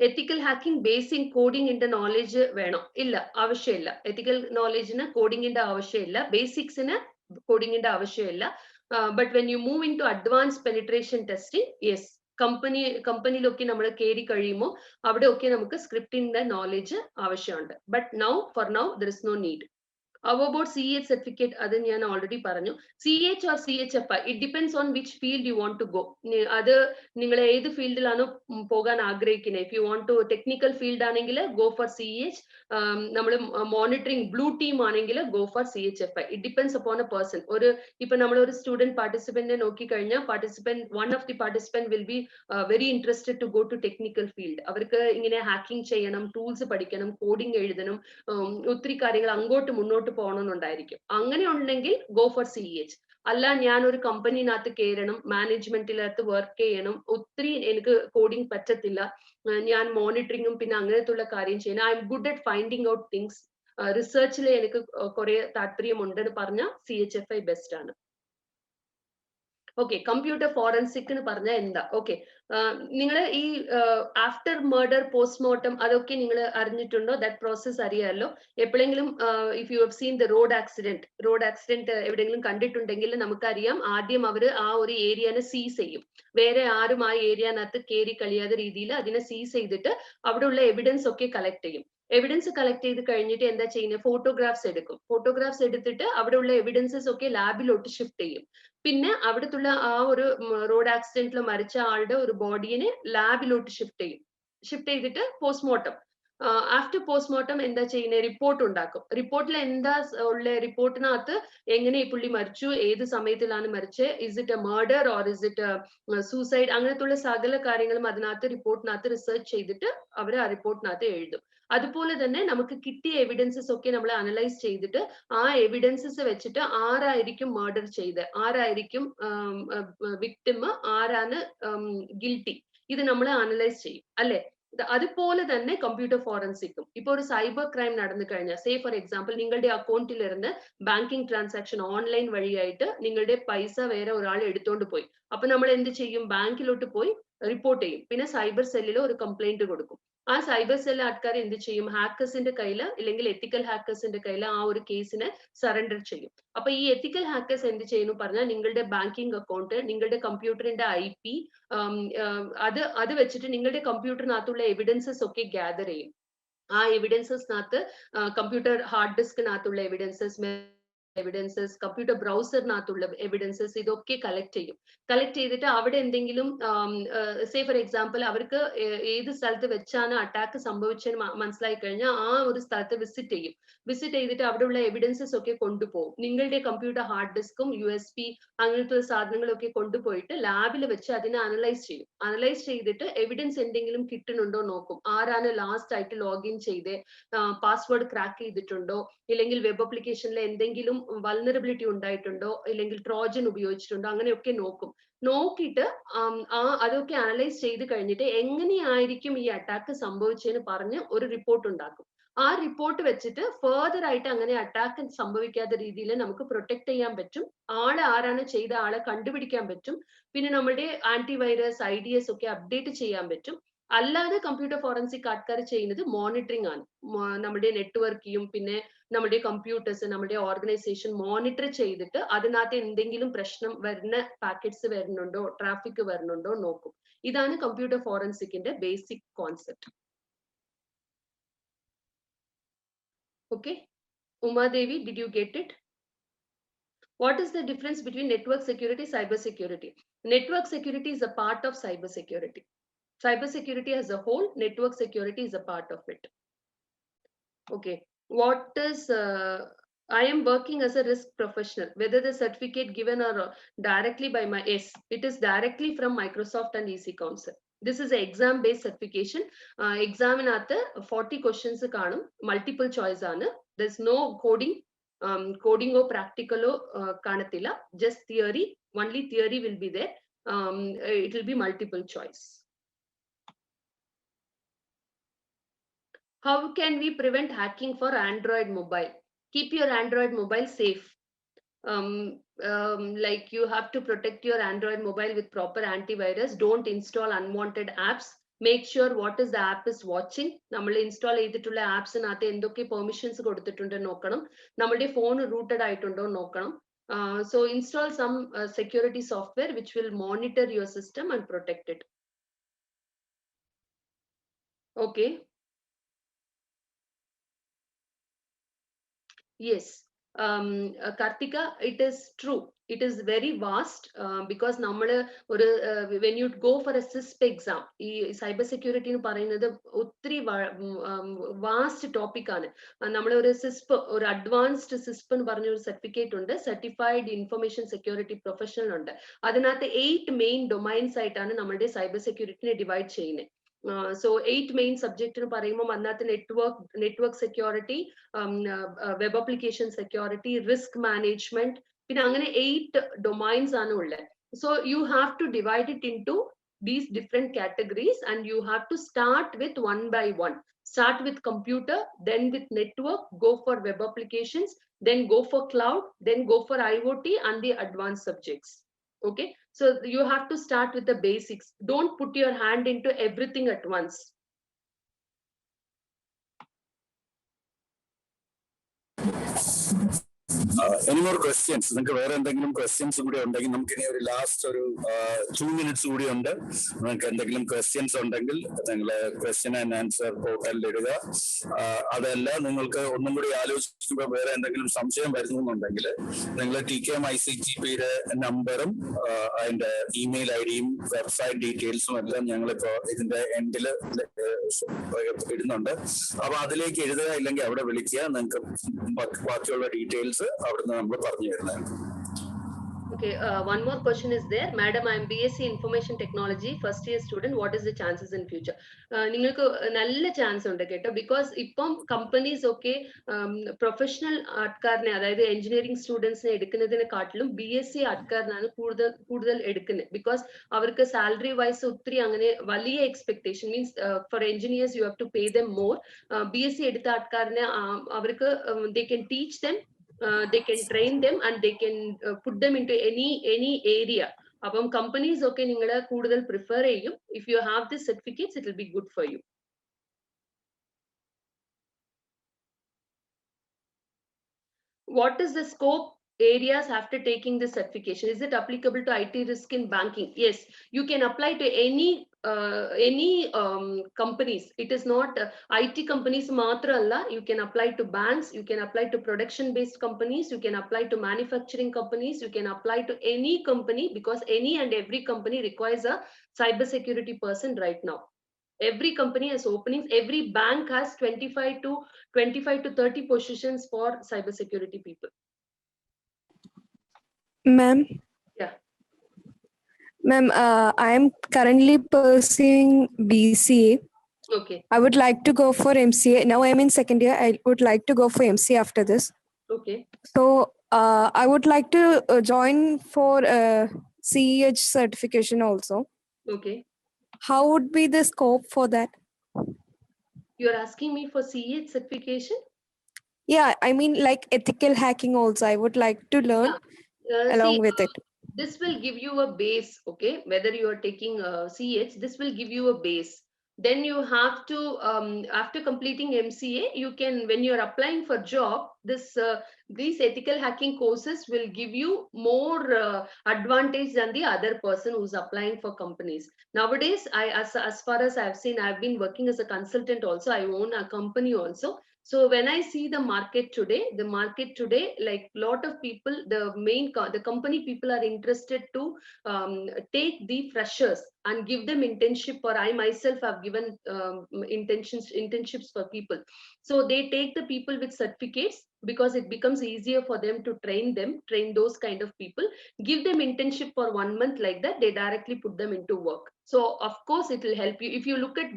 Ethical hacking basic കോഡിങ്ങിന്റെ knowledge വേണോ? ഇല്ല, ആവശ്യമില്ല. എത്തിക്കൽ നോളജിന് കോഡിങ്ങിന്റെ ആവശ്യമില്ല, ബേസിക്സിന് കോഡിങ്ങിന്റെ ആവശ്യമില്ല. But when you move in to advance penetration testing, yes, കമ്പനിയിലൊക്കെ നമ്മൾ കയറി കഴിയുമ്പോൾ അവിടെയൊക്കെ നമുക്ക് സ്ക്രിപ്റ്റിന്റെ നോളജ് ആവശ്യമുണ്ട്. But for now there is no need. How about CH certificate? അത് ഞാൻ ഓൾറെഡി പറഞ്ഞു. CH or CHFI, it depends on which field you want to go. അത് നിങ്ങൾ ഏത് ഫീൽഡിലാണ് പോകാൻ ആഗ്രഹിക്കുന്നത്. If you want to technical field ആണെങ്കിൽ go for CH. നമ്മൾ മോണിറ്ററിംഗ് ബ്ലൂ ടീം ആണെങ്കിൽ go for CHFI. It depends upon a person. ഇപ്പൊ നമ്മൾ ഒരു സ്റ്റുഡന്റ് പാർട്ടിസിപ്പന്റിനെ നോക്കിക്കഴിഞ്ഞാൽ one of the participant will be very interested to go to technical field. അവർക്ക് ഇങ്ങനെ hacking ചെയ്യണം, ടൂൾസ് പഠിക്കണം, കോഡിംഗ് എഴുതണം, ഒത്തിരി കാര്യങ്ങൾ അങ്ങോട്ട് മുന്നോട്ട് പോകണമെന്നുണ്ടായിരിക്കും. അങ്ങനെ ഉണ്ടെങ്കിൽ ഗോ ഫോർ CH. അല്ല, ഞാൻ ഒരു കമ്പനിനകത്ത് കയറണം, മാനേജ്മെന്റിനകത്ത് വർക്ക് ചെയ്യണം, ഒത്തിരി എനിക്ക് കോഡിംഗ് പറ്റത്തില്ല, ഞാൻ മോണിറ്ററിങ്ങും പിന്നെ അങ്ങനത്തുള്ള കാര്യം ചെയ്യണം, I am good at finding out things, റിസർച്ചിൽ എനിക്ക് കുറെ താല്പര്യമുണ്ടെന്ന് പറഞ്ഞാൽ CHFI ബെസ്റ്റ് ആണ്. ഓക്കെ, കമ്പ്യൂട്ടർ ഫോറൻസിക് എന്ന് പറഞ്ഞാൽ എന്താ? ഓക്കെ, നിങ്ങൾ ഈ ആഫ്റ്റർ മർഡർ പോസ്റ്റ്മോർട്ടം അതൊക്കെ നിങ്ങൾ അറിഞ്ഞിട്ടുണ്ടോ? ദാറ്റ് പ്രോസസ് അറിയാമല്ലോ. എപ്പോഴെങ്കിലും if you have seen the road accident എവിടെയെങ്കിലും കണ്ടിട്ടുണ്ടെങ്കിൽ നമുക്കറിയാം, ആദ്യം അവർ ആ ഒരു ഏരിയനെ സീസ് ചെയ്യും. വേറെ ആരും ആ ഏരിയനകത്ത് കയറി കഴിയാത്ത രീതിയിൽ അതിനെ സീസ് ചെയ്തിട്ട് അവിടെയുള്ള എവിഡൻസ് ഒക്കെ കളക്ട് ചെയ്യും. എവിഡൻസ് കളക്ട് ചെയ്ത് കഴിഞ്ഞിട്ട് എന്താ ചെയ്യുന്നത്? ഫോട്ടോഗ്രാഫ്സ് എടുക്കും. ഫോട്ടോഗ്രാഫ്സ് എടുത്തിട്ട് അവിടെയുള്ള എവിഡൻസസ് ഒക്കെ ലാബിലോട്ട് ഷിഫ്റ്റ് ചെയ്യും. പിന്നെ അവിടത്തുള്ള ആ ഒരു റോഡ് ആക്സിഡന്റിൽ മരിച്ച ആളുടെ ഒരു ബോഡിയെ ലാബിലോട്ട് ഷിഫ്റ്റ് ചെയ്തിട്ട് പോസ്റ്റ്മോർട്ടം. ആഫ്റ്റർ പോസ്റ്റ്മോർട്ടം എന്താ ചെയ്യുന്നത്? റിപ്പോർട്ട് ഉണ്ടാക്കും. റിപ്പോർട്ടിൽ എന്താ ഉള്ള? റിപ്പോർട്ടിനകത്ത് എങ്ങനെ ഈ പുള്ളി മരിച്ചു, ഏത് സമയത്തിലാണ് മരിച്ചത്, is it a murder or is it suicide, അങ്ങനത്തുള്ള സകല കാര്യങ്ങളും അതിനകത്ത് റിപ്പോർട്ടിനകത്ത് റിസർച്ച് ചെയ്തിട്ട് അവർ ആ റിപ്പോർട്ടിനകത്ത് എഴുതും. അതുപോലെ തന്നെ നമുക്ക് കിട്ടിയ എവിഡൻസസ് ഒക്കെ നമ്മൾ അനലൈസ് ചെയ്തിട്ട് ആ എവിഡൻസസ് വെച്ചിട്ട് ആരായിരിക്കും മർഡർ ചെയ്ത്, ആരായിരിക്കും വിക്ടിം, ആരാണ് ഗിൽറ്റി, ഇത് നമ്മൾ അനലൈസ് ചെയ്യും അല്ലെ. അതുപോലെ തന്നെ കമ്പ്യൂട്ടർ ഫോറൻസിക്കും. ഇപ്പൊ ഒരു സൈബർ ക്രൈം നടന്നു കഴിഞ്ഞാൽ, സേ ഫോർ എക്സാമ്പിൾ നിങ്ങളുടെ അക്കൗണ്ടിൽ ഇരുന്ന് ബാങ്കിങ് ട്രാൻസാക്ഷൻ ഓൺലൈൻ വഴിയായിട്ട് നിങ്ങളുടെ പൈസ വേറെ ഒരാൾ എടുത്തോണ്ട് പോയി. അപ്പൊ നമ്മൾ എന്ത് ചെയ്യും? ബാങ്കിലോട്ട് പോയി റിപ്പോർട്ട് ചെയ്യും. പിന്നെ സൈബർ സെല്ലിൽ ഒരു കംപ്ലൈന്റ് കൊടുക്കും. ആ സൈബർ സെൽ ആൾക്കാർ എന്ത് ചെയ്യും? ഹാക്കേഴ്സിന്റെ കയ്യിൽ, അല്ലെങ്കിൽ എത്തിക്കൽ ഹാക്കേഴ്സിന്റെ കയ്യിൽ ആ ഒരു കേസിനെ സറണ്ടർ ചെയ്യും. അപ്പൊ ഈ എത്തിക്കൽ ഹാക്കേഴ്സ് എന്ത് ചെയ്യുന്നു പറഞ്ഞാൽ, നിങ്ങളുടെ ബാങ്കിങ് അക്കൗണ്ട്, നിങ്ങളുടെ കമ്പ്യൂട്ടറിന്റെ IP, അത് വെച്ചിട്ട് നിങ്ങളുടെ കമ്പ്യൂട്ടറിനകത്തുള്ള എവിഡൻസസ് ഒക്കെ ഗ്യാദർ ചെയ്യും. ആ എവിഡൻസസിനകത്ത് കമ്പ്യൂട്ടർ ഹാർഡ് ഡിസ്കിനകത്തുള്ള എവിഡൻസസ്, കമ്പ്യൂട്ടർ ബ്രൗസറിനകത്തുള്ള എവിഡൻസസ്, ഇതൊക്കെ കളക്ട് ചെയ്തിട്ട് അവിടെ എന്തെങ്കിലും സേ ഫോർ എക്സാമ്പിൾ അവർക്ക് ഏത് സ്ഥലത്ത് വെച്ചാണ് അറ്റാക്ക് സംഭവിച്ചതെന്ന് മനസ്സിലായി കഴിഞ്ഞാൽ ആ ഒരു സ്ഥലത്ത് വിസിറ്റ് ചെയ്തിട്ട് അവിടെയുള്ള എവിഡൻസസ് ഒക്കെ കൊണ്ടുപോകും. നിങ്ങളുടെ കമ്പ്യൂട്ടർ ഹാർഡ് ഡിസ്കും USB അങ്ങനത്തെ സാധനങ്ങളൊക്കെ കൊണ്ടുപോയിട്ട് ലാബിൽ വെച്ച് അതിനെ അനലൈസ് ചെയ്തിട്ട് എവിഡൻസ് എന്തെങ്കിലും കിട്ടുന്നുണ്ടോ നോക്കും. ആരാണ് ലാസ്റ്റ് ആയിട്ട് ലോഗിൻ ചെയ്ത്, പാസ്വേഡ് ക്രാക്ക് ചെയ്തിട്ടുണ്ടോ, ഇല്ലെങ്കിൽ വെബ് ആപ്ലിക്കേഷനിൽ എന്തെങ്കിലും വൾനറബിലിറ്റി ഉണ്ടായിട്ടുണ്ടോ, ഇല്ലെങ്കിൽ ട്രോജൻ ഉപയോഗിച്ചിട്ടുണ്ടോ, അങ്ങനെയൊക്കെ നോക്കിയിട്ട് അതൊക്കെ അനലൈസ് ചെയ്ത് കഴിഞ്ഞിട്ട് എങ്ങനെയായിരിക്കും ഈ അറ്റാക്ക് സംഭവിച്ചതെന്ന് പറഞ്ഞ് ഒരു റിപ്പോർട്ട് ഉണ്ടാക്കും. ആ റിപ്പോർട്ട് വെച്ചിട്ട് ഫർദർ ആയിട്ട് അങ്ങനെ അറ്റാക്ക് സംഭവിക്കാത്ത രീതിയിൽ നമുക്ക് പ്രൊട്ടക്ട് ചെയ്യാൻ പറ്റും. ആരാണ് ചെയ്ത ആളെ കണ്ടുപിടിക്കാൻ പറ്റും. പിന്നെ നമ്മുടെ ആന്റിവൈറസ്, IDS ഒക്കെ അപ്ഡേറ്റ് ചെയ്യാൻ പറ്റും. അല്ലാതെ കമ്പ്യൂട്ടർ ഫോറൻസിക് ആൾക്കാർ ചെയ്യുന്നത് മോണിറ്ററിംഗ് ആണ്. നമ്മുടെ നെറ്റ്വർക്കിയും പിന്നെ നമ്മുടെ കമ്പ്യൂട്ടേഴ്സ്, നമ്മുടെ ഓർഗനൈസേഷൻ മോണിറ്റർ ചെയ്തിട്ട് അതിനകത്ത് എന്തെങ്കിലും പ്രശ്നം വരുന്ന പാക്കറ്റ്സ് വരുന്നുണ്ടോ, ട്രാഫിക് വരുന്നുണ്ടോ നോക്കും. ഇതാണ് കമ്പ്യൂട്ടർ ഫോറൻസിക്കിന്റെ basic concept. Okay, Uma Devi, did you get it? What is the difference between network security, cyber security? Network security is a part of cyber security. Cyber security as a whole, network security is a part of it. Okay, what is I am working as a risk professional. Whether the certificate given or directly by my it is directly from Microsoft and EC Council. This is an exam-based certification. Examinathu 40 questions കാണും, multiple choice ആണ്. There's no coding or practical കാണത്തില്ല. Just theory. Only theory will be there. It will be multiple choice. How can we prevent hacking for Android mobile? Keep your Android mobile safe. Like you have to protect your Android mobile with proper antivirus. Don't install unwanted apps. Make sure what is the app is watching. നമ്മൾ install ചെയ്തിട്ടുള്ള ആപ്സിനകത്ത് എന്തൊക്കെ permissions കൊടുത്തിട്ടുണ്ട് നോക്കണം. നമ്മുടെ phone rooted ആയിട്ടുണ്ടോ നോക്കണം. So install some security software which will monitor your system and protect it. Okay. Yes. Kartika, it is true. It is very vast because when you go for a CISP exam, cyber security nu parayunnathu ottri vast topic aanu. Nammal oru CISP, oru advanced CISP nu parnja oru certificate undu, certified information security professional undu. Adanathe 8 main domains aayittaanu nammude cyber security ne divide cheyunne. So 8 main subject nu parayumbom annathe network security, web application security, risk management, പിന്നെ അങ്ങനെ 8 domains ആണ് ഉള്ളത്. So you have to divide it into these different categories and you have to start with one by one. Start with computer, then with network, go for web applications, then go for cloud, then go for IoT and the advanced subjects. Okay, so you have to start with the basics. Don't put your hand into everything at once. Any more questions? നിങ്ങൾക്ക് വേറെ എന്തെങ്കിലും questions കൂടി ഉണ്ടെങ്കിൽ നമുക്ക് ഇനി ഒരു last ഒരു 2 minutes കൂടി ഉണ്ട്. നിങ്ങൾക്ക് എന്തെങ്കിലും ക്വസ്റ്റ്യൻസ് ഉണ്ടെങ്കിൽ നിങ്ങൾ ക്വസ്റ്റ്യൻ ആൻഡ് ആൻസർ പോർട്ടലിൽ ഇടുക. അതല്ല നിങ്ങൾക്ക് ഒന്നും കൂടി ആലോചിക്കുമ്പോൾ വേറെ എന്തെങ്കിലും സംശയം വരുന്നുണ്ടെങ്കിൽ നിങ്ങൾ TKM ICTPയുടെ നമ്പറും അതിന്റെ ഇമെയിൽ IDയും വെബ്സൈറ്റ് ഡീറ്റെയിൽസും എല്ലാം ഞങ്ങളിപ്പോ ഇതിന്റെ എൻഡിൽ ഇടുന്നുണ്ട്. അപ്പൊ അതിലേക്ക് എഴുതുക, ഇല്ലെങ്കിൽ അവിടെ വിളിക്കുക. നിങ്ങൾക്ക് ബാക്കിയുള്ള ഡീറ്റെയിൽസ് അവിടുന്ന് നമ്മൾ പറഞ്ഞു തരുന്നതാണ്. Okay, one more question is there. Madam, I am BSc Information Technology, first year student. What is the chances in future? നിങ്ങൾക്ക് നല്ല ചാൻസ് ഉണ്ട് കേട്ടോ, ബിക്കോസ് ഇപ്പം കമ്പനീസ് ഒക്കെ പ്രൊഫഷണൽ ആൾക്കാരനെ, അതായത് എഞ്ചിനീയറിംഗ് സ്റ്റുഡൻസിനെ എടുക്കുന്നതിനെക്കാട്ടിലും BSc ആൾക്കാരനാണ് കൂടുതൽ എടുക്കുന്നത്. ബിക്കോസ് അവർക്ക് സാലറി വൈസ് ഒത്തിരി അങ്ങനെ വലിയ expectation means for engineers you have to pay them more. BSc എടുത്ത ആൾക്കാരനെ അവർക്ക് they can teach them, they can train them and they can put them into any area. അപ്പം കമ്പനീസ് ഒക്കെ നിങ്ങളെ കൂടുതൽ പ്രിഫർ ചെയ്യും. If you have this certificates it will be good for you. What is the scope areas after taking this certification? Is it applicable to IT risk in banking? Yes, you can apply to any companies. It is not IT companies matralla. You can apply to banks, you can apply to production based companies, you can apply to manufacturing companies, you can apply to any company, because any and every company requires a cyber security person right now. Every company has openings. Every bank has 25 to 30 positions for cybersecurity people. Ma'am. Yeah. Ma'am, I am currently pursuing BCA. Okay. I would like to go for MCA. Now I am in second year. I would like to go for MCA after this. Okay. So I would like to join for CEH certification also. Okay. How would be the scope for that? You're asking me for CEH certification? Yeah, I mean like ethical hacking also. I would like to learn along with it. This will give you a base, okay? Whether you are taking CH, this will give you a base. Then you have to, after completing MCA, you can, when you're applying for job, these ethical hacking courses will give you more advantage than the other person who's applying for companies. Nowadays, as far as I've seen, I've been working as a consultant also. I own a company also. So when I see the market today, like lot of people, the company people are interested to take the freshers and give them internship, or I myself have given internships for people. So they take the people with certificates because it becomes easier for them to train those kind of people, give them internship for 1 month, like that they directly put them into work. So of course it will help you. If you look at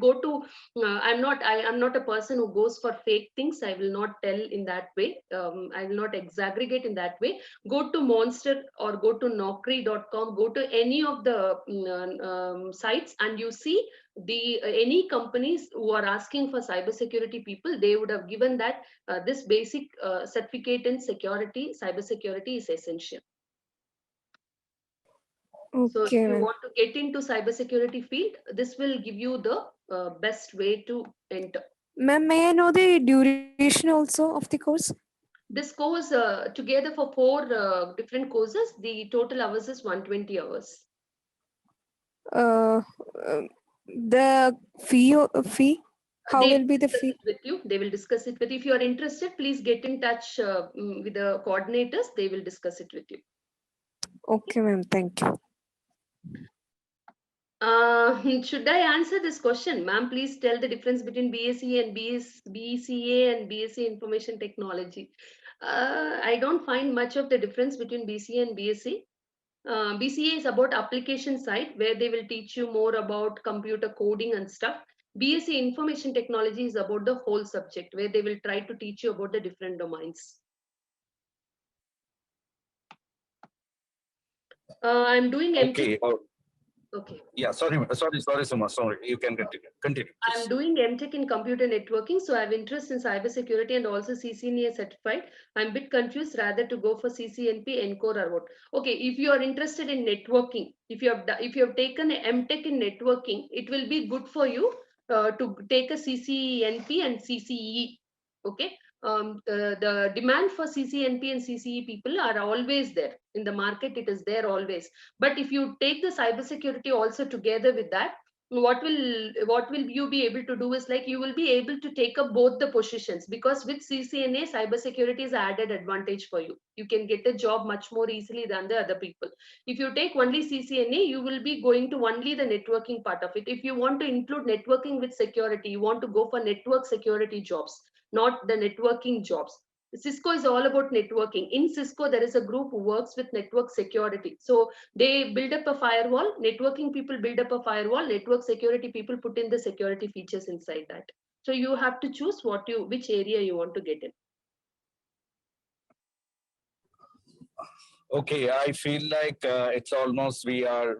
I'm not a person who goes for fake things. I will not tell in that way. I will not exaggerate in that way. Go to Monster or go to Naukri.com, go to any of the sites, and you see any companies who are asking for cybersecurity people, they would have given that this basic certificate in cybersecurity is essential. Okay, so if you want to get into cybersecurity field, this will give you the best way to enter. Ma'am, may I know the duration also of the course? This course together for 4 different courses, the total hours is 120 hours. The fee? How will be the fee? With you, they will discuss it with you. If you are interested, please get in touch with the coordinators. They will discuss it with you. Okay, ma'am. Thank you. Should I answer this question? Ma'am, please tell the difference between BSc and BCA and BSc Information Technology. I don't find much of the difference between BCA and BSc. BCA is about application side, where they will teach you more about computer coding and stuff. BSc Information Technology is about the whole subject, where they will try to teach you about the different domains. I'm doing MTech. Okay. Okay. Yeah, sorry, Suma. Sorry, you can continue. I'm doing MTech in computer networking, so I have interest in cybersecurity and also CCNA certified. I'm a bit confused rather to go for CCNP, NCORE or what. Okay, if you are interested in networking, if you have taken a MTech in networking, it will be good for you to take a CCNP and CCE. Okay. The demand for CCNP and CCE people are always there in the market. It is there always. But if you take the cybersecurity also together with that, what will you be able to do is, like, you will be able to take up both the positions, because with CCNA, cybersecurity is added advantage for you. You can get a job much more easily than the other people. If you take only CCNA, you will be going to only the networking part of it. If you want to include networking with security, you want to go for network security jobs, not the networking jobs. Cisco is all about networking. In Cisco, there is a group who works with network security. So they build up a firewall, networking people build up a firewall, network security people put in the security features inside that. So you have to choose which area you want to get in. Okay, I feel like it's almost we are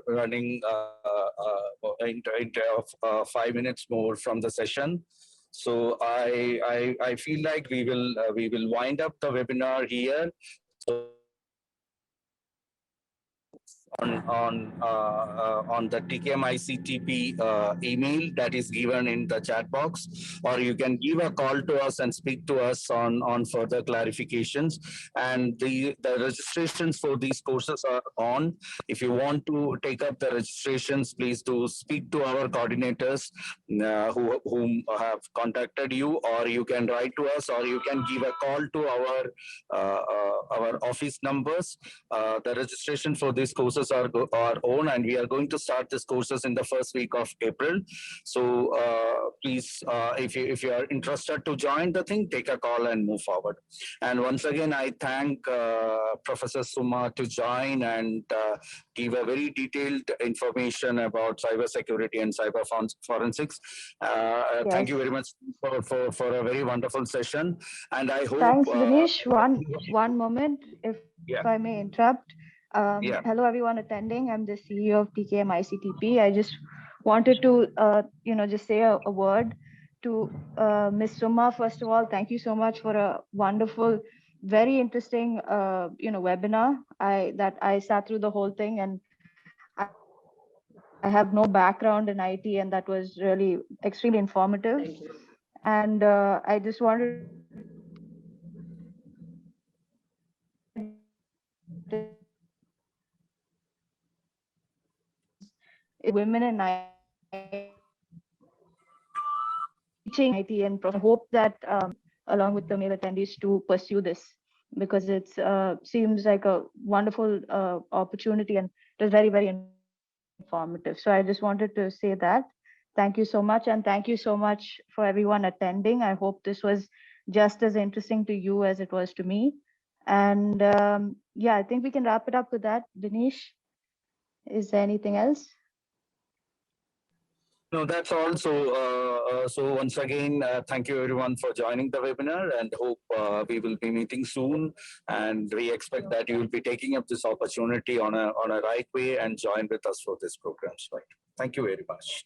running into 5 minutes more from the session. So I feel like we will wind up the webinar here. So on the TKMICTP email that is given in the chat box, or you can give a call to us and speak to us on further clarifications. And the registrations for these courses are on. If you want to take up the registrations, please do speak to our coordinators whom have contacted you, or you can write to us, or you can give a call to our office numbers. The registration for these courses are on, and we are going to start these courses in the first week of April. So please, if you are interested to join the thing, take a call and move forward. And once again, I thank Professor Suma to join and give a very detailed information about cybersecurity and cyber forensics. Thank you very much for a very wonderful session. And I hope. Thanks, Dinesh. One moment, if I may interrupt. Hello, everyone attending. I'm the CEO of TKM ICTP. I just wanted to, just say a word to Ms. Suma. First of all, thank you so much for a wonderful, very interesting, webinar. I sat through the whole thing, and I have no background in IT, and that was really extremely informative. Thank you. And I just wanted women in teaching IT, and hope that along with the male attendees to pursue this, because it's seems like a wonderful opportunity, and it was very, very informative. So I just wanted to say that. Thank you so much, and thank you so much for everyone attending. I hope this was just as interesting to you as it was to me. And I think we can wrap it up with that. Dinesh, is there anything else? No, that's all. So once again, thank you everyone for joining the webinar, and hope we will be meeting soon. And we expect that you will be taking up this opportunity on a right way and join with us for this program. Right. Thank you very much.